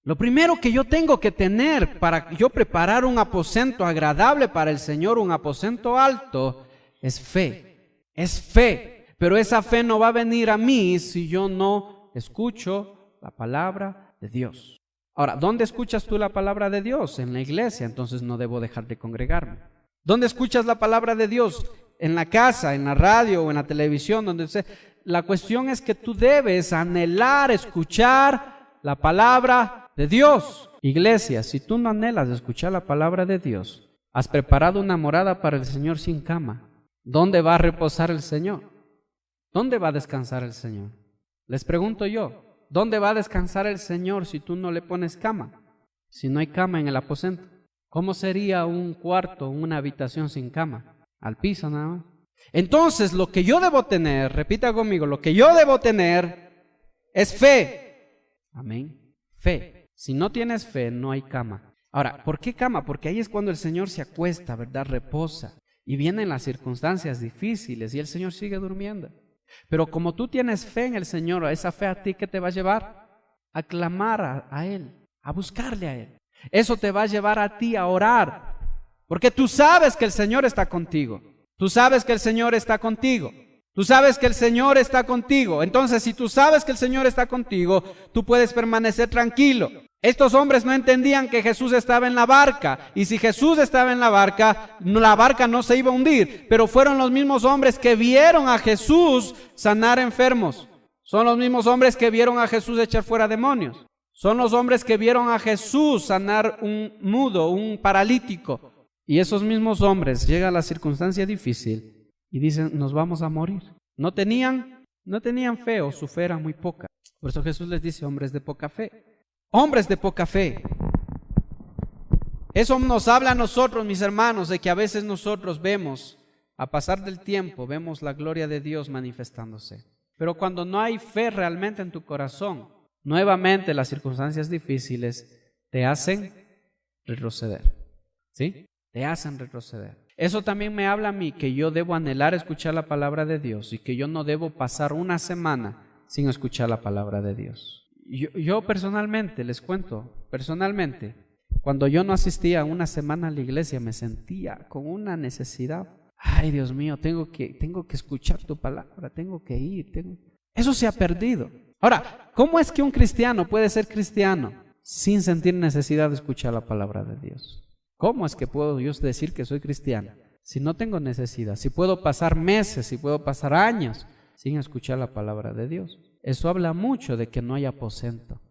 Lo primero que yo tengo que tener para yo preparar un aposento agradable para el Señor, un aposento alto, es fe. Es fe. Pero esa fe no va a venir a mí si yo no escucho la palabra de Dios. Ahora, ¿dónde escuchas tú la palabra de Dios? En la iglesia, entonces no debo dejar de congregarme. ¿Dónde escuchas la palabra de Dios? En la casa, en la radio o en la televisión, donde sea. La cuestión es que tú debes anhelar escuchar la palabra de Dios. Iglesia, si tú no anhelas escuchar la palabra de Dios, has preparado una morada para el Señor sin cama. ¿Dónde va a reposar el Señor? ¿Dónde va a descansar el Señor? Les pregunto yo, ¿dónde va a descansar el Señor si tú no le pones cama? Si no hay cama en el aposento. ¿Cómo sería un cuarto, una habitación sin cama? Al piso nada más. Entonces, lo que yo debo tener, repita conmigo, lo que yo debo tener es fe. Amén. Fe. Si no tienes fe, no hay cama. Ahora, ¿por qué cama? Porque ahí es cuando el Señor se acuesta, ¿verdad? Reposa. Y vienen las circunstancias difíciles y el Señor sigue durmiendo. Pero como tú tienes fe en el Señor, esa fe a ti, ¿qué te va a llevar? A clamar a Él, a buscarle a Él. Eso te va a llevar a ti a orar. Porque tú sabes que el Señor está contigo. Tú sabes que el Señor está contigo. Tú sabes que el Señor está contigo. Entonces, si tú sabes que el Señor está contigo, tú puedes permanecer tranquilo. Estos hombres no entendían que Jesús estaba en la barca. Y si Jesús estaba en la barca no se iba a hundir. Pero fueron los mismos hombres que vieron a Jesús sanar enfermos. Son los mismos hombres que vieron a Jesús echar fuera demonios. Son los hombres que vieron a Jesús sanar un mudo, un paralítico. Y esos mismos hombres llega a la circunstancia difícil y dicen, nos vamos a morir. No tenían fe, o su fe era muy poca. Por eso Jesús les dice, hombres de poca fe. Hombres de poca fe. Eso nos habla a nosotros, mis hermanos, de que a veces nosotros vemos, a pasar del tiempo, vemos la gloria de Dios manifestándose. Pero cuando no hay fe realmente en tu corazón, nuevamente las circunstancias difíciles te hacen retroceder. ¿Sí? Te hacen retroceder. Eso también me habla a mí que yo debo anhelar escuchar la palabra de Dios y que yo no debo pasar una semana sin escuchar la palabra de Dios. Yo personalmente, les cuento, cuando yo no asistía una semana a la iglesia me sentía con una necesidad. Ay, Dios mío, tengo que escuchar tu palabra, tengo que ir. Eso se ha perdido. Ahora, ¿cómo es que un cristiano puede ser cristiano sin sentir necesidad de escuchar la palabra de Dios? ¿Cómo es que puedo yo decir que soy cristiano si no tengo necesidad? Si puedo pasar meses, si puedo pasar años sin escuchar la palabra de Dios. Eso habla mucho de que no hay aposento,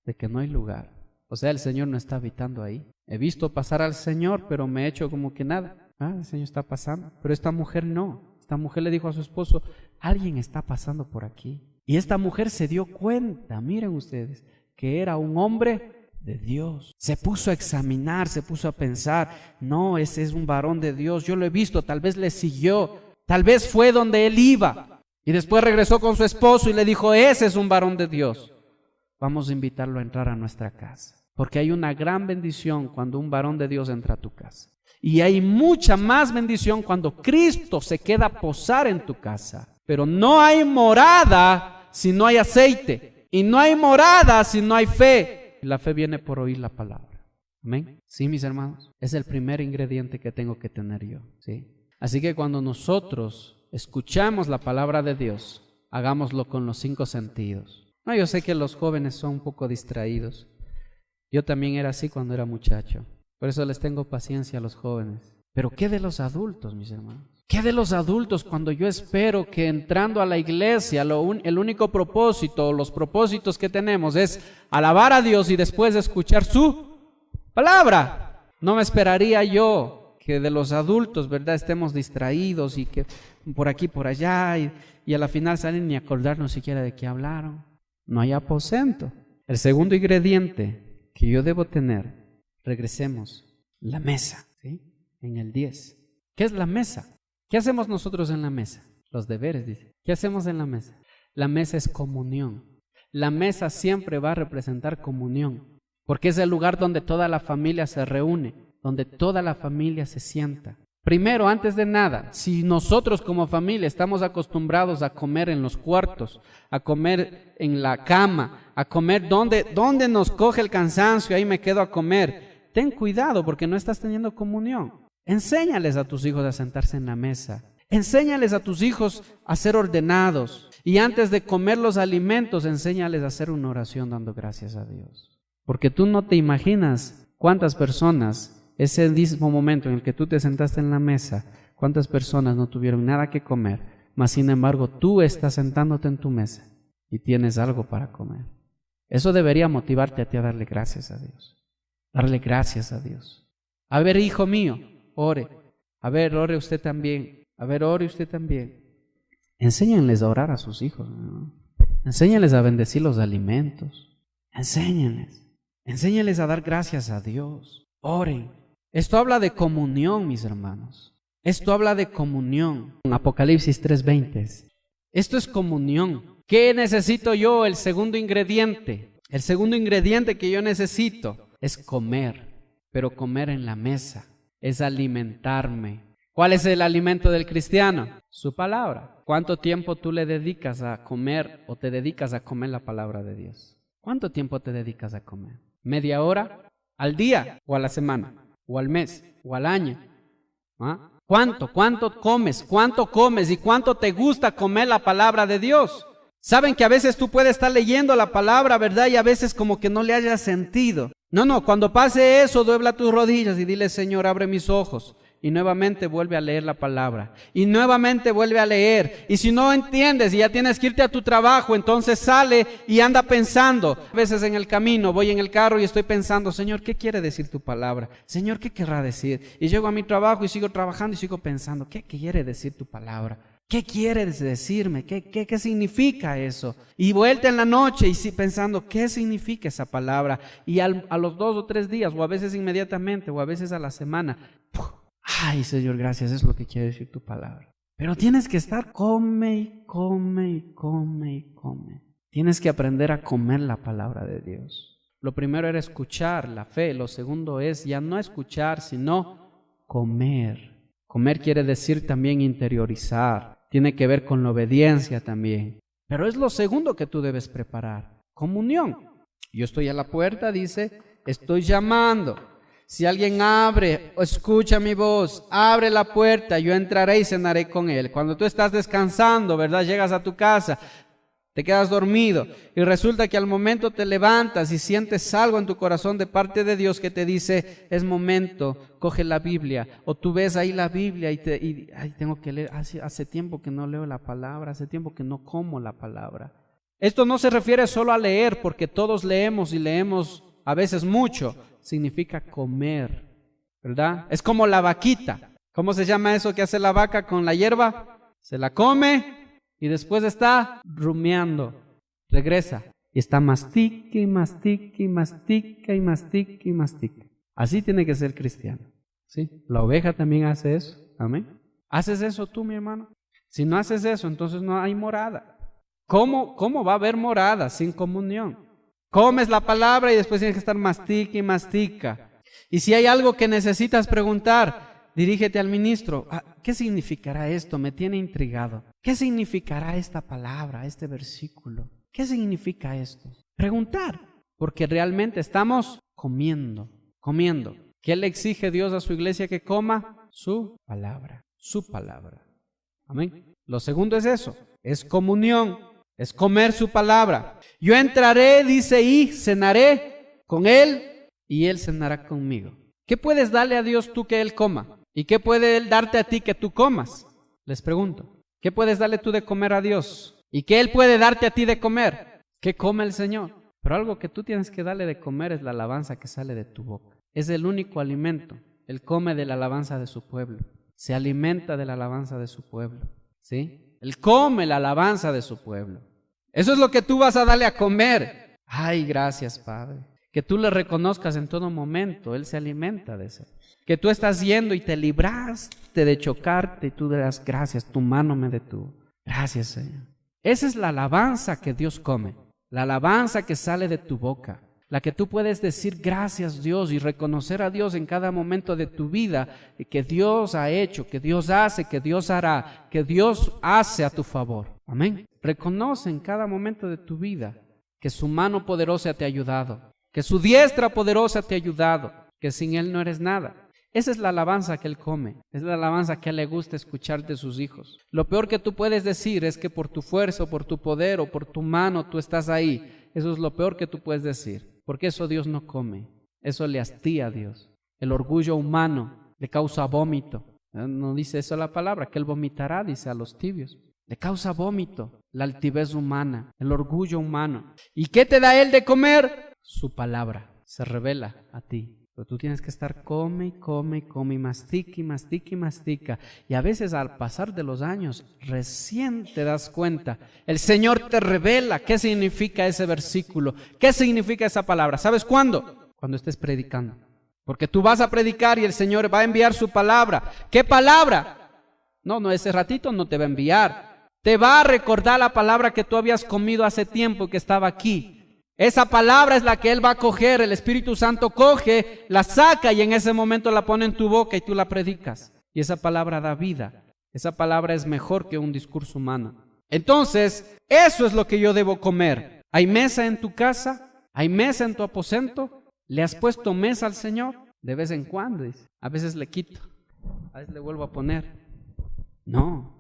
de que no hay lugar. O sea, el Señor no está habitando ahí. He visto pasar al Señor, pero me he hecho como que nada. El Señor está pasando. Pero esta mujer no. Esta mujer le dijo a su esposo, alguien está pasando por aquí. Y esta mujer se dio cuenta, miren ustedes, que era un hombre de Dios. Se puso a examinar, se puso a pensar, no, ese es un varón de Dios, yo lo he visto, tal vez le siguió, tal vez fue donde él iba. Y después regresó con su esposo y le dijo, ese es un varón de Dios. Vamos a invitarlo a entrar a nuestra casa. Porque hay una gran bendición cuando un varón de Dios entra a tu casa. Y hay mucha más bendición cuando Cristo se queda a posar en tu casa. Pero no hay morada si no hay aceite. Y no hay morada si no hay fe. Y la fe viene por oír la palabra. Amén. Sí, mis hermanos. Es el primer ingrediente que tengo que tener yo. ¿Sí? Así que cuando nosotros escuchamos la palabra de Dios, hagámoslo con los 5 sentidos. No, yo sé que los jóvenes son un poco distraídos. Yo también era así cuando era muchacho. Por eso les tengo paciencia a los jóvenes. Pero ¿qué de los adultos, mis hermanos? ¿Qué de los adultos cuando yo espero que entrando a la iglesia el único propósito, los propósitos que tenemos es alabar a Dios y después escuchar su palabra? No me esperaría yo que de los adultos, ¿verdad?, estemos distraídos y que por aquí, por allá y a la final salen ni acordarnos siquiera de qué hablaron. No hay aposento. El segundo ingrediente que yo debo tener, regresemos, la mesa, ¿sí? En el 10. ¿Qué es la mesa? ¿Qué hacemos nosotros en la mesa? Los deberes, dice. ¿Qué hacemos en la mesa? La mesa es comunión. La mesa siempre va a representar comunión, porque es el lugar donde toda la familia se reúne, donde toda la familia se sienta. Primero, antes de nada, si nosotros como familia estamos acostumbrados a comer en los cuartos, a comer en la cama, a comer donde nos coge el cansancio, ahí me quedo a comer, ten cuidado porque no estás teniendo comunión. Enséñales a tus hijos a sentarse en la mesa. Enséñales a tus hijos a ser ordenados. Y antes de comer los alimentos, enséñales a hacer una oración dando gracias a Dios. Porque tú no te imaginas cuántas personas, ese mismo momento en el que tú te sentaste en la mesa, cuántas personas no tuvieron nada que comer, mas sin embargo tú estás sentándote en tu mesa y tienes algo para comer. Eso debería motivarte a ti a darle gracias a Dios. Darle gracias a Dios. A ver, hijo mío, ore. A ver, ore usted también. A ver, ore usted también. Enséñenles a orar a sus hijos, ¿no? Enséñenles a bendecir los alimentos. Enséñenles a dar gracias a Dios. Oren. Esto habla de comunión, mis hermanos. Esto habla de comunión. En Apocalipsis 3:20. Esto es comunión. ¿Qué necesito yo? El segundo ingrediente. El segundo ingrediente que yo necesito es comer, pero comer en la mesa. Es alimentarme. ¿Cuál es el alimento del cristiano? Su palabra. ¿Cuánto tiempo tú le dedicas a comer o te dedicas a comer la palabra de Dios? ¿Cuánto tiempo te dedicas a comer? ¿Media hora? ¿Al día o a la semana? ¿O al mes? ¿O al año? ¿Ah? ¿Cuánto comes? ¿Cuánto comes? ¿Y cuánto te gusta comer la palabra de Dios? Saben que a veces tú puedes estar leyendo la palabra, ¿verdad? Y a veces como que no le hayas sentido. No, cuando pase eso, dobla tus rodillas y dile, Señor, abre mis ojos. Y nuevamente vuelve a leer la palabra. Y nuevamente vuelve a leer. Y si no entiendes y ya tienes que irte a tu trabajo, entonces sale y anda pensando. A veces en el camino, voy en el carro y estoy pensando, Señor, ¿qué quiere decir tu palabra? Señor, ¿qué querrá decir? Y llego a mi trabajo y sigo trabajando y sigo pensando, ¿qué quiere decir tu palabra? ¿Qué quieres decirme? ¿Qué significa eso? Y vuelta en la noche y sí pensando, ¿qué significa esa palabra? Y a los 2 o 3 días, o a veces inmediatamente, o a veces a la semana, ay, Señor, gracias, es lo que quiere decir tu palabra. Pero tienes que estar, come. Tienes que aprender a comer la palabra de Dios. Lo primero era escuchar la fe. Lo segundo es ya no escuchar, sino comer. Comer quiere decir también interiorizar. Tiene que ver con la obediencia también. Pero es lo segundo que tú debes preparar. Comunión. Yo estoy a la puerta, dice, estoy llamando. Si alguien abre o escucha mi voz, abre la puerta, yo entraré y cenaré con él. Cuando tú estás descansando, ¿verdad? Llegas a tu casa, te quedas dormido y resulta que al momento te levantas y sientes algo en tu corazón de parte de Dios que te dice, es momento, coge la Biblia. O tú ves ahí la Biblia y tengo que leer, hace tiempo que no leo la palabra, hace tiempo que no como la palabra. Esto no se refiere solo a leer, porque todos leemos y leemos a veces mucho. Significa comer, ¿verdad? Es como la vaquita. ¿Cómo se llama eso que hace la vaca con la hierba? Se la come y después está rumiando. Regresa y está mastica y mastica y mastica y mastica y mastica. Así tiene que ser cristiano, ¿sí? La oveja también hace eso. Amén. ¿Haces eso tú, mi hermano? Si no haces eso, entonces no hay morada. ¿Cómo va a haber morada sin comunión? Comes la palabra y después tienes que estar mastica y mastica. Y si hay algo que necesitas preguntar, dirígete al ministro. ¿Qué significará esto? Me tiene intrigado. ¿Qué significará esta palabra, este versículo? ¿Qué significa esto? Preguntar, porque realmente estamos comiendo. ¿Qué le exige Dios a su iglesia que coma? Su palabra. Amén. Lo segundo es eso, es comunión, es comer su palabra. Yo entraré, dice, y cenaré con él y él cenará conmigo. ¿Qué puedes darle a Dios tú que él coma? ¿Y qué puede él darte a ti que tú comas? Les pregunto, ¿qué puedes darle tú de comer a Dios? ¿Y qué él puede darte a ti de comer? ¿Qué come el Señor? Pero algo que tú tienes que darle de comer es la alabanza que sale de tu boca. Es el único alimento. Él come de la alabanza de su pueblo. Se alimenta de la alabanza de su pueblo. ¿Sí? Él come la alabanza de su pueblo. Eso es lo que tú vas a darle a comer. Ay, gracias, Padre. Que tú le reconozcas en todo momento. Él se alimenta de eso. Que tú estás yendo y te libraste de chocarte y tú dirás, gracias, tu mano me detuvo. Gracias, Señor. Esa es la alabanza que Dios come. La alabanza que sale de tu boca. La que tú puedes decir gracias, Dios, y reconocer a Dios en cada momento de tu vida, que Dios ha hecho, que Dios hace, que Dios hará, que Dios hace a tu favor. Amén. Reconoce en cada momento de tu vida que su mano poderosa te ha ayudado, que su diestra poderosa te ha ayudado, que sin Él no eres nada. Esa es la alabanza que Él come, es la alabanza que a Él le gusta escuchar de sus hijos. Lo peor que tú puedes decir es que por tu fuerza, o por tu poder, o por tu mano tú estás ahí. Eso es lo peor que tú puedes decir, porque eso Dios no come, eso le hastía a Dios. El orgullo humano le causa vómito. No dice eso la palabra, que Él vomitará, dice a los tibios. Le causa vómito, la altivez humana, el orgullo humano. ¿Y qué te da Él de comer? Su palabra se revela a ti. Pero tú tienes que estar come, y mastica. Y a veces al pasar de los años, recién te das cuenta. El Señor te revela qué significa ese versículo, qué significa esa palabra. ¿Sabes cuándo? Cuando estés predicando. Porque tú vas a predicar y el Señor va a enviar su palabra. ¿Qué palabra? No, ese ratito no te va a enviar. Te va a recordar la palabra que tú habías comido hace tiempo que estaba aquí. Esa palabra es la que Él va a coger, el Espíritu Santo coge, la saca y en ese momento la pone en tu boca y tú la predicas. Y esa palabra da vida, esa palabra es mejor que un discurso humano. Entonces, eso es lo que yo debo comer. ¿Hay mesa en tu casa? ¿Hay mesa en tu aposento? ¿Le has puesto mesa al Señor? De vez en cuando, dice. A veces le quito, a veces le vuelvo a poner. No,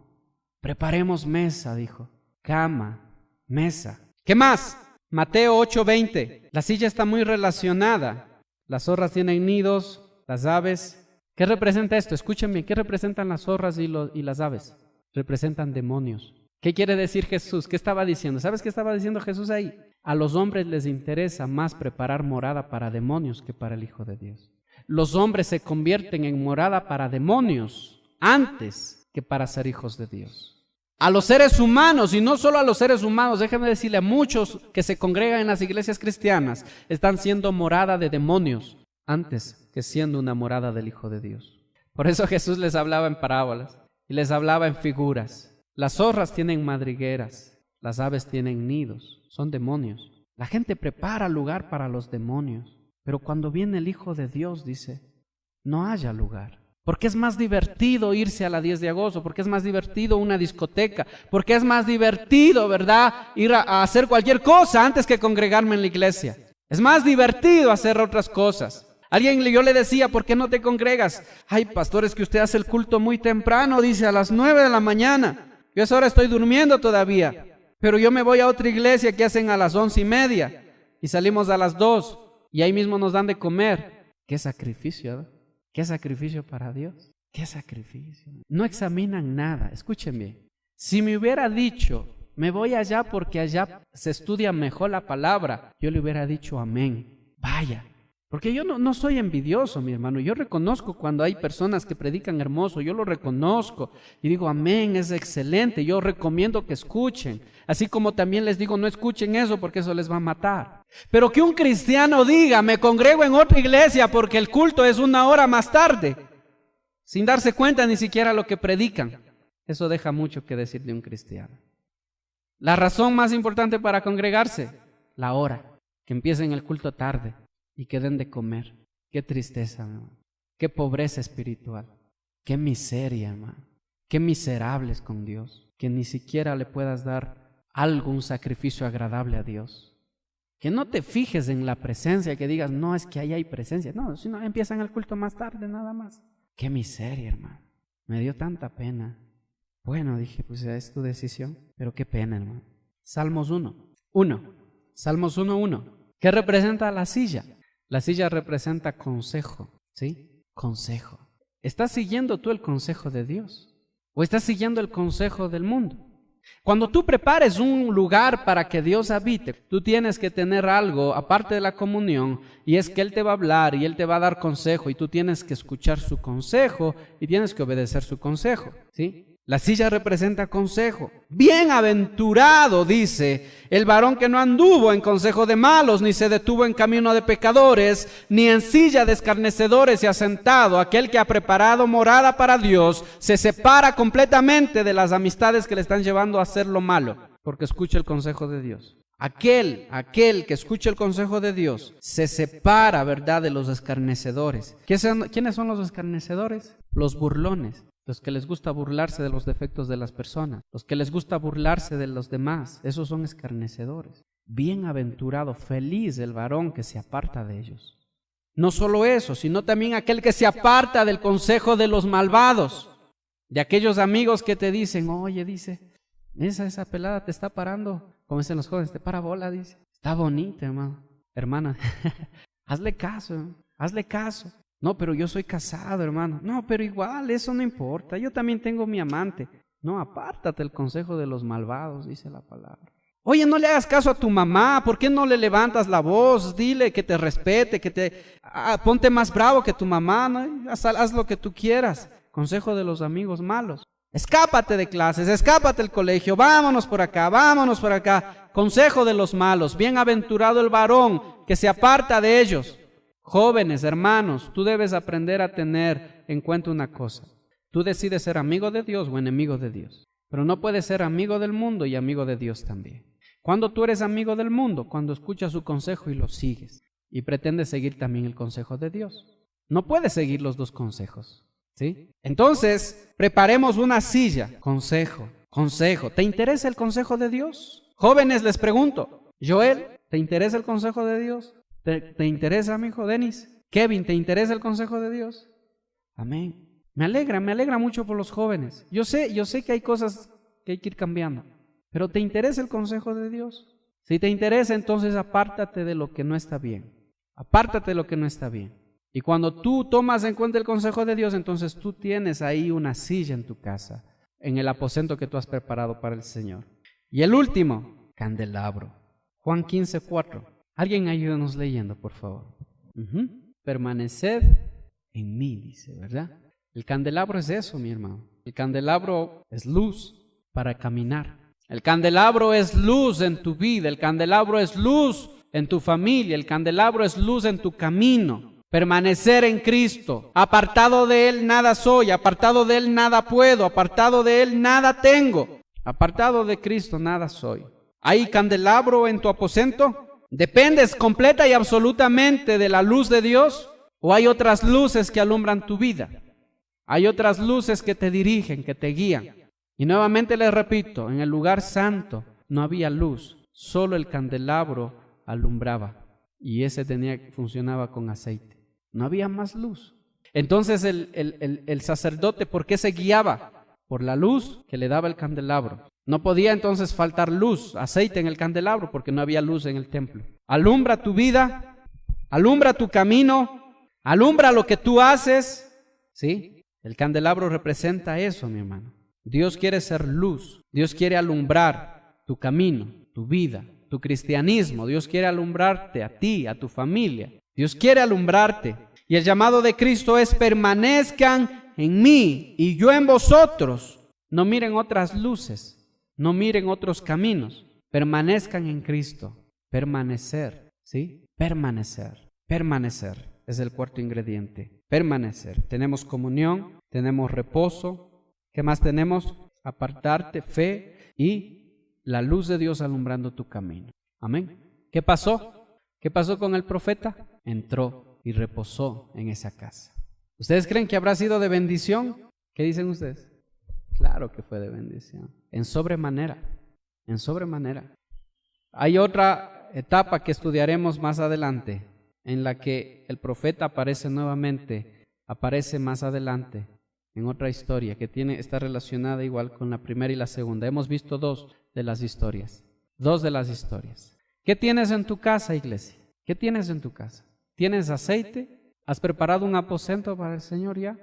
preparemos mesa, dijo. Cama, mesa. ¿Qué más? Mateo 8:20, la silla está muy relacionada. Las zorras tienen nidos, las aves. ¿Qué representa esto? Escuchen bien, ¿qué representan las zorras y las aves? Representan demonios. ¿Qué quiere decir Jesús? ¿Qué estaba diciendo? ¿Sabes qué estaba diciendo Jesús ahí? A los hombres les interesa más preparar morada para demonios que para el Hijo de Dios. Los hombres se convierten en morada para demonios antes que para ser hijos de Dios. A los seres humanos, y no solo a los seres humanos, déjeme decirle, a muchos que se congregan en las iglesias cristianas, están siendo morada de demonios antes que siendo una morada del Hijo de Dios. Por eso Jesús les hablaba en parábolas y les hablaba en figuras. Las zorras tienen madrigueras, las aves tienen nidos, son demonios. La gente prepara lugar para los demonios, pero cuando viene el Hijo de Dios, dice, no haya lugar. Porque es más divertido irse a la 10 de agosto, porque es más divertido una discoteca, porque es más divertido, ¿verdad?, ir a hacer cualquier cosa antes que congregarme en la iglesia. Es más divertido hacer otras cosas. Yo le decía, ¿por qué no te congregas? Ay, pastor, es que usted hace el culto muy temprano, dice, a las 9 de la mañana. Yo a esa hora estoy durmiendo todavía, pero yo me voy a otra iglesia que hacen a las 11:30 y salimos a las 2 y ahí mismo nos dan de comer. ¡Qué sacrificio! ¿Qué sacrificio para Dios? ¿Qué sacrificio? No examinan nada. Escuchen bien. Si me hubiera dicho, me voy allá porque allá se estudia mejor la palabra, yo le hubiera dicho amén. Vaya. Porque yo no soy envidioso, mi hermano. Yo reconozco cuando hay personas que predican hermoso. Yo lo reconozco y digo amén, es excelente. Yo recomiendo que escuchen. Así como también les digo, no escuchen eso porque eso les va a matar. Pero que un cristiano diga, me congrego en otra iglesia porque el culto es 1 hora más tarde, sin darse cuenta ni siquiera lo que predican. Eso deja mucho que decir de un cristiano. La razón más importante para congregarse, la hora, que empiecen el culto tarde y que den de comer. Qué tristeza, hermano. Qué pobreza espiritual. Qué miseria, hermano. Qué miserables con Dios, que ni siquiera le puedas dar algún sacrificio agradable a Dios. Que no te fijes en la presencia, que digas, no, es que ahí hay presencia. No, si no, empiezan el culto más tarde, nada más. Qué miseria, hermano. Me dio tanta pena. Bueno, dije, pues es tu decisión, pero qué pena, hermano. Salmos 1. Salmos 1:1. ¿Qué representa la silla? La silla representa consejo, ¿sí? Consejo. ¿Estás siguiendo tú el consejo de Dios? ¿O estás siguiendo el consejo del mundo? Cuando tú prepares un lugar para que Dios habite, tú tienes que tener algo aparte de la comunión, y es que Él te va a hablar y Él te va a dar consejo, y tú tienes que escuchar su consejo y tienes que obedecer su consejo, ¿sí? La silla representa consejo. Bienaventurado, dice, el varón que no anduvo en consejo de malos, ni se detuvo en camino de pecadores, ni en silla de escarnecedores se ha sentado. Aquel que ha preparado morada para Dios, se separa completamente de las amistades que le están llevando a hacer lo malo, porque escucha el consejo de Dios. Aquel que escucha el consejo de Dios, se separa, ¿verdad?, de los escarnecedores. ¿Quiénes son los escarnecedores? Los burlones. Los que les gusta burlarse de los defectos de las personas, los que les gusta burlarse de los demás, esos son escarnecedores. Bienaventurado, feliz el varón que se aparta de ellos. No solo eso, sino también aquel que se aparta del consejo de los malvados, de aquellos amigos que te dicen, oye, dice, esa pelada te está parando, como dicen los jóvenes, te para bola, dice, está bonita, hermana, hazle caso, hazle caso. No, pero yo soy casado, hermano. No, pero igual, eso no importa. Yo también tengo mi amante. No, apártate del consejo de los malvados, dice la palabra. Oye, no le hagas caso a tu mamá. ¿Por qué no le levantas la voz? Dile que te respete, ponte más bravo que tu mamá, ¿no? Haz lo que tú quieras. Consejo de los amigos malos. Escápate de clases, escápate del colegio. Vámonos por acá, vámonos por acá. Consejo de los malos. Bienaventurado el varón que se aparta de ellos. Jóvenes, hermanos, tú debes aprender a tener en cuenta una cosa. Tú decides ser amigo de Dios o enemigo de Dios, pero no puedes ser amigo del mundo y amigo de Dios también. Cuando tú eres amigo del mundo, cuando escuchas su consejo y lo sigues, y pretendes seguir también el consejo de Dios. No puedes seguir los dos consejos, ¿sí? Entonces, preparemos una silla. Consejo. ¿Te interesa el consejo de Dios? Jóvenes, les pregunto, Joel, ¿te interesa el consejo de Dios? ¿Te interesa, mi hijo Denis? Kevin, ¿te interesa el consejo de Dios? Amén. Me alegra mucho por los jóvenes. Yo sé que hay cosas que hay que ir cambiando, pero ¿te interesa el consejo de Dios? Si te interesa, entonces apártate de lo que no está bien. Apártate de lo que no está bien. Y cuando tú tomas en cuenta el consejo de Dios, entonces tú tienes ahí una silla en tu casa, en el aposento que tú has preparado para el Señor. Y el último, candelabro. Juan 15:4. Alguien ayúdanos leyendo, por favor. Permaneced en mí, dice, ¿verdad? El candelabro es eso, mi hermano. El candelabro es luz para caminar. El candelabro es luz en tu vida. El candelabro es luz en tu familia. El candelabro es luz en tu camino. Permanecer en Cristo. Apartado de Él nada soy. Apartado de Él nada puedo. Apartado de Él nada tengo. Apartado de Cristo nada soy. ¿Hay candelabro en tu aposento? ¿Dependes completa y absolutamente de la luz de Dios? ¿O hay otras luces que alumbran tu vida? Hay otras luces que te dirigen, que te guían. Y nuevamente les repito, en el lugar santo no había luz, solo el candelabro alumbraba. Y ese funcionaba con aceite. No había más luz. Entonces el sacerdote, ¿por qué se guiaba? Por la luz que le daba el candelabro. No podía entonces faltar luz, aceite en el candelabro, porque no había luz en el templo. Alumbra tu vida, alumbra tu camino, alumbra lo que tú haces, ¿sí? El candelabro representa eso, mi hermano. Dios quiere ser luz, Dios quiere alumbrar tu camino, tu vida, tu cristianismo. Dios quiere alumbrarte a ti, a tu familia. Dios quiere alumbrarte. Y el llamado de Cristo es: permanezcan en mí y yo en vosotros. No miren otras luces. No miren otros caminos, permanezcan en Cristo. Permanecer, ¿sí? Permanecer es el cuarto ingrediente. Permanecer. Tenemos comunión, tenemos reposo. ¿Qué más tenemos? Apartarte, fe y la luz de Dios alumbrando tu camino. Amén. ¿Qué pasó? ¿Qué pasó con el profeta? Entró y reposó en esa casa. ¿Ustedes creen que habrá sido de bendición? ¿Qué dicen ustedes? Claro que fue de bendición. En sobremanera. En sobremanera. Hay otra etapa que estudiaremos más adelante, en la que el profeta aparece nuevamente, aparece más adelante en otra historia que está relacionada igual con la primera y la segunda. Hemos visto dos de las historias. ¿Qué tienes en tu casa, iglesia? ¿Qué tienes en tu casa? ¿Tienes aceite? ¿Has preparado un aposento para el Señor ya?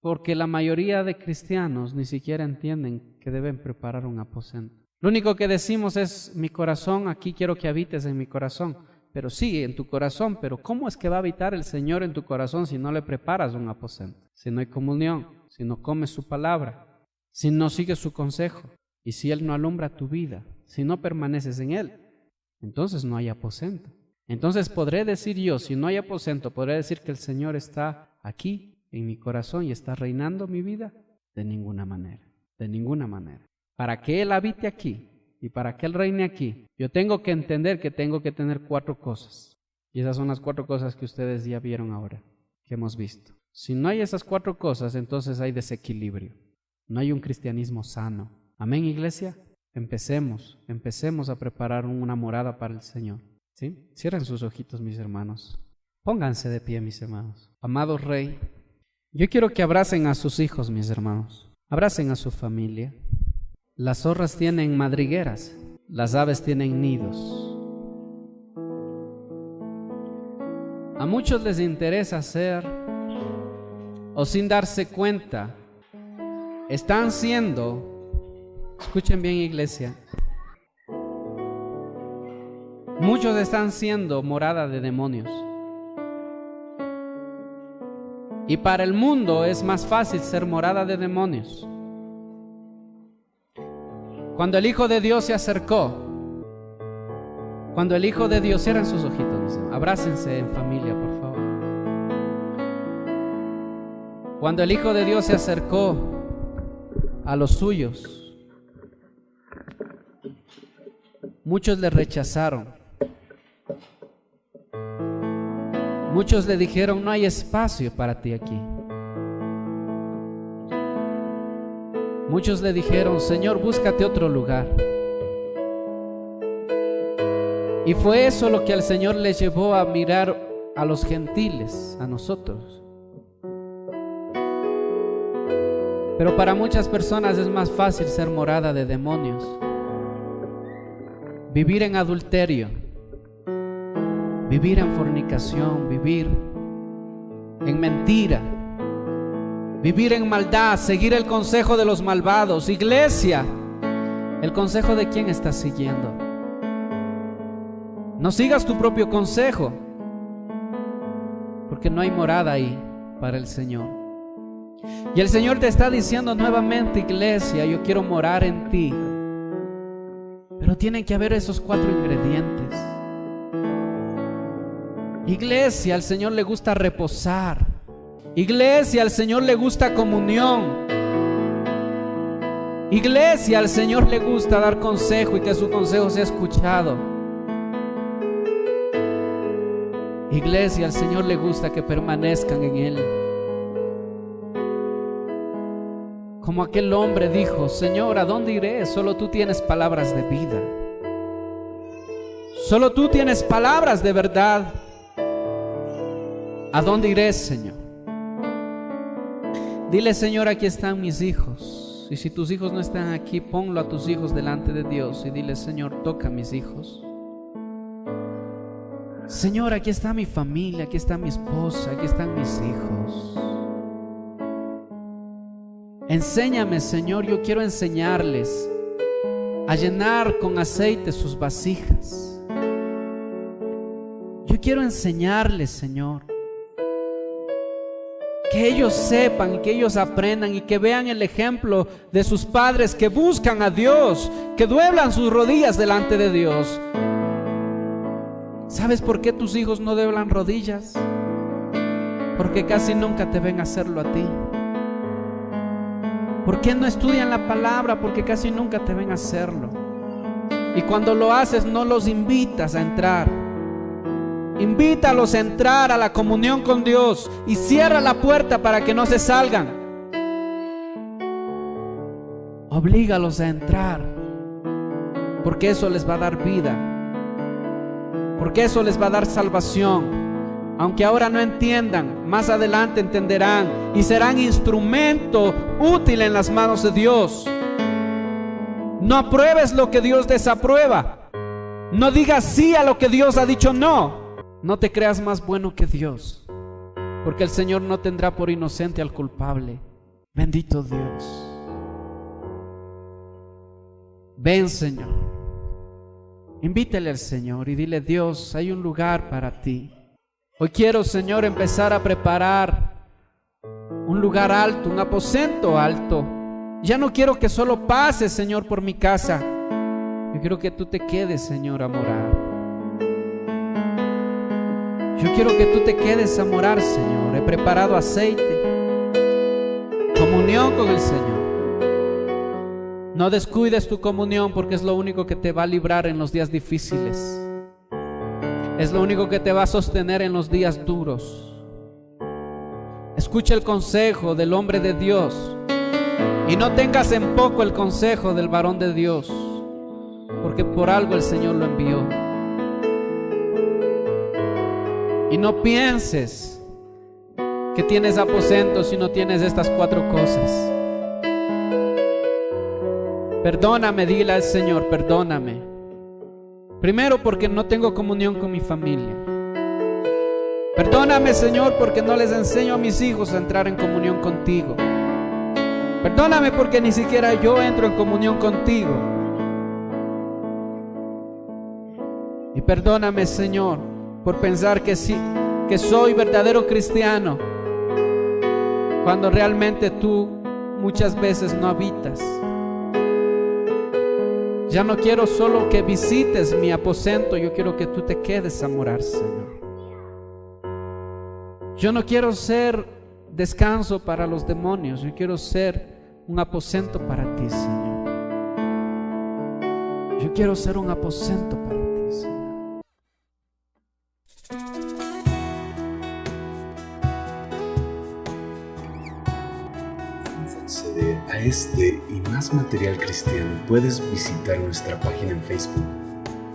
Porque la mayoría de cristianos ni siquiera entienden que deben preparar un aposento. Lo único que decimos es: mi corazón, aquí quiero que habites en mi corazón. Pero sí, en tu corazón, pero ¿cómo es que va a habitar el Señor en tu corazón si no le preparas un aposento? Si no hay comunión, si no comes su palabra, si no sigues su consejo, y si Él no alumbra tu vida, si no permaneces en Él, entonces no hay aposento. Entonces podré decir yo, si no hay aposento, podré decir que el Señor está aquí en mi corazón y está reinando mi vida. De ninguna manera, de ninguna manera. Para que Él habite aquí y para que Él reine aquí, yo tengo que entender que tengo que tener 4 cosas. Y esas son las 4 cosas que ustedes ya vieron ahora, que hemos visto. Si no hay esas 4 cosas, entonces hay desequilibrio. No hay un cristianismo sano. Amén, iglesia. Empecemos a preparar una morada para el Señor. ¿Sí? Cierren sus ojitos, mis hermanos. Pónganse de pie, mis hermanos. Amado Rey, yo quiero que abracen a sus hijos, mis hermanos. Abracen a su familia. Las zorras tienen madrigueras, las aves tienen nidos. A muchos les interesa hacer, o sin darse cuenta, están siendo, escuchen bien, iglesia, muchos están siendo morada de demonios. Y para el mundo es más fácil ser morada de demonios. Cuando el Hijo de Dios se acercó, cierren sus ojitos, abrácense en familia, por favor. Cuando el Hijo de Dios se acercó a los suyos, muchos le rechazaron. Muchos le dijeron: no hay espacio para ti aquí. Muchos le dijeron: Señor, búscate otro lugar. Y fue eso lo que al Señor le llevó a mirar a los gentiles, a nosotros. Pero para muchas personas es más fácil ser morada de demonios, vivir en adulterio, vivir en fornicación, vivir en mentira, vivir en maldad, seguir el consejo de los malvados. Iglesia, ¿el consejo de quién estás siguiendo? No sigas tu propio consejo, porque no hay morada ahí para el Señor. Y el Señor te está diciendo nuevamente: iglesia, yo quiero morar en ti. Pero tienen que haber esos 4 ingredientes. Iglesia, al Señor le gusta reposar. Iglesia, al Señor le gusta comunión. Iglesia, al Señor le gusta dar consejo y que su consejo sea escuchado. Iglesia, al Señor le gusta que permanezcan en Él. Como aquel hombre dijo: Señor, ¿a dónde iré? Solo tú tienes palabras de vida. Solo tú tienes palabras de verdad. ¿A dónde iré, Señor? Dile: Señor, aquí están mis hijos. Y si tus hijos no están aquí, ponlo a tus hijos delante de Dios y dile: Señor, toca a mis hijos. Señor, aquí está mi familia, aquí está mi esposa, aquí están mis hijos. Enséñame, Señor, yo quiero enseñarles a llenar con aceite sus vasijas. Yo quiero enseñarles, Señor, que ellos sepan y que ellos aprendan y que vean el ejemplo de sus padres que buscan a Dios, que doblan sus rodillas delante de Dios. ¿Sabes por qué tus hijos no doblan rodillas? Porque casi nunca te ven hacerlo a ti. ¿Por qué no estudian la palabra? Porque casi nunca te ven a hacerlo. Y cuando lo haces no los invitas a entrar. Invítalos a entrar a la comunión con Dios y cierra la puerta para que no se salgan. Oblígalos a entrar, porque eso les va a dar vida, porque eso les va a dar salvación. Aunque ahora no entiendan, más adelante entenderán y serán instrumento útil en las manos de Dios. No apruebes lo que Dios desaprueba. No digas sí a lo que Dios ha dicho no. No te creas más bueno que Dios, porque el Señor no tendrá por inocente al culpable. Bendito Dios. Ven, Señor. Invítale al Señor y dile: Dios, hay un lugar para ti. Hoy quiero, Señor, empezar a preparar un lugar alto, un aposento alto. Ya no quiero que solo pases, Señor, por mi casa. Yo quiero que tú te quedes, Señor, a morar. Yo quiero que tú te quedes a morar, Señor. He preparado aceite, comunión con el Señor. No descuides tu comunión, porque es lo único que te va a librar en los días difíciles. Es lo único que te va a sostener en los días duros. Escucha el consejo del hombre de Dios y no tengas en poco el consejo del varón de Dios, porque por algo el Señor lo envió. Y no pienses que tienes aposento si no tienes estas 4 cosas. Perdóname, dile al Señor: perdóname. Primero, porque no tengo comunión con mi familia. Perdóname, Señor, porque no les enseño a mis hijos a entrar en comunión contigo. Perdóname porque ni siquiera yo entro en comunión contigo. Y perdóname, Señor, por pensar que soy verdadero cristiano, cuando realmente tú muchas veces no habitas. Ya no quiero solo que visites mi aposento, yo quiero que tú te quedes a morar, Señor. Yo no quiero ser descanso para los demonios, yo quiero ser un aposento para ti, Señor. Yo quiero ser un aposento para ti, Señor. Acceder a este y más material cristiano, puedes visitar nuestra página en Facebook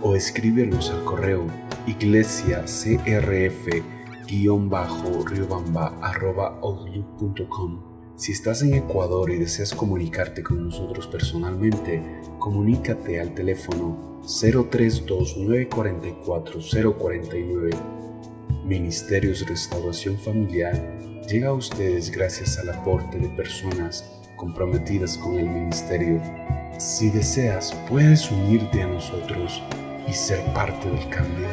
o escribirnos al correo iglesiacrf-riobamba@outlook.com. Si estás en Ecuador y deseas comunicarte con nosotros personalmente, comunícate al teléfono 032-944-049. Ministerios Restauración Familiar llega a ustedes gracias al aporte de personas comprometidas con el ministerio. Si deseas, puedes unirte a nosotros y ser parte del cambio.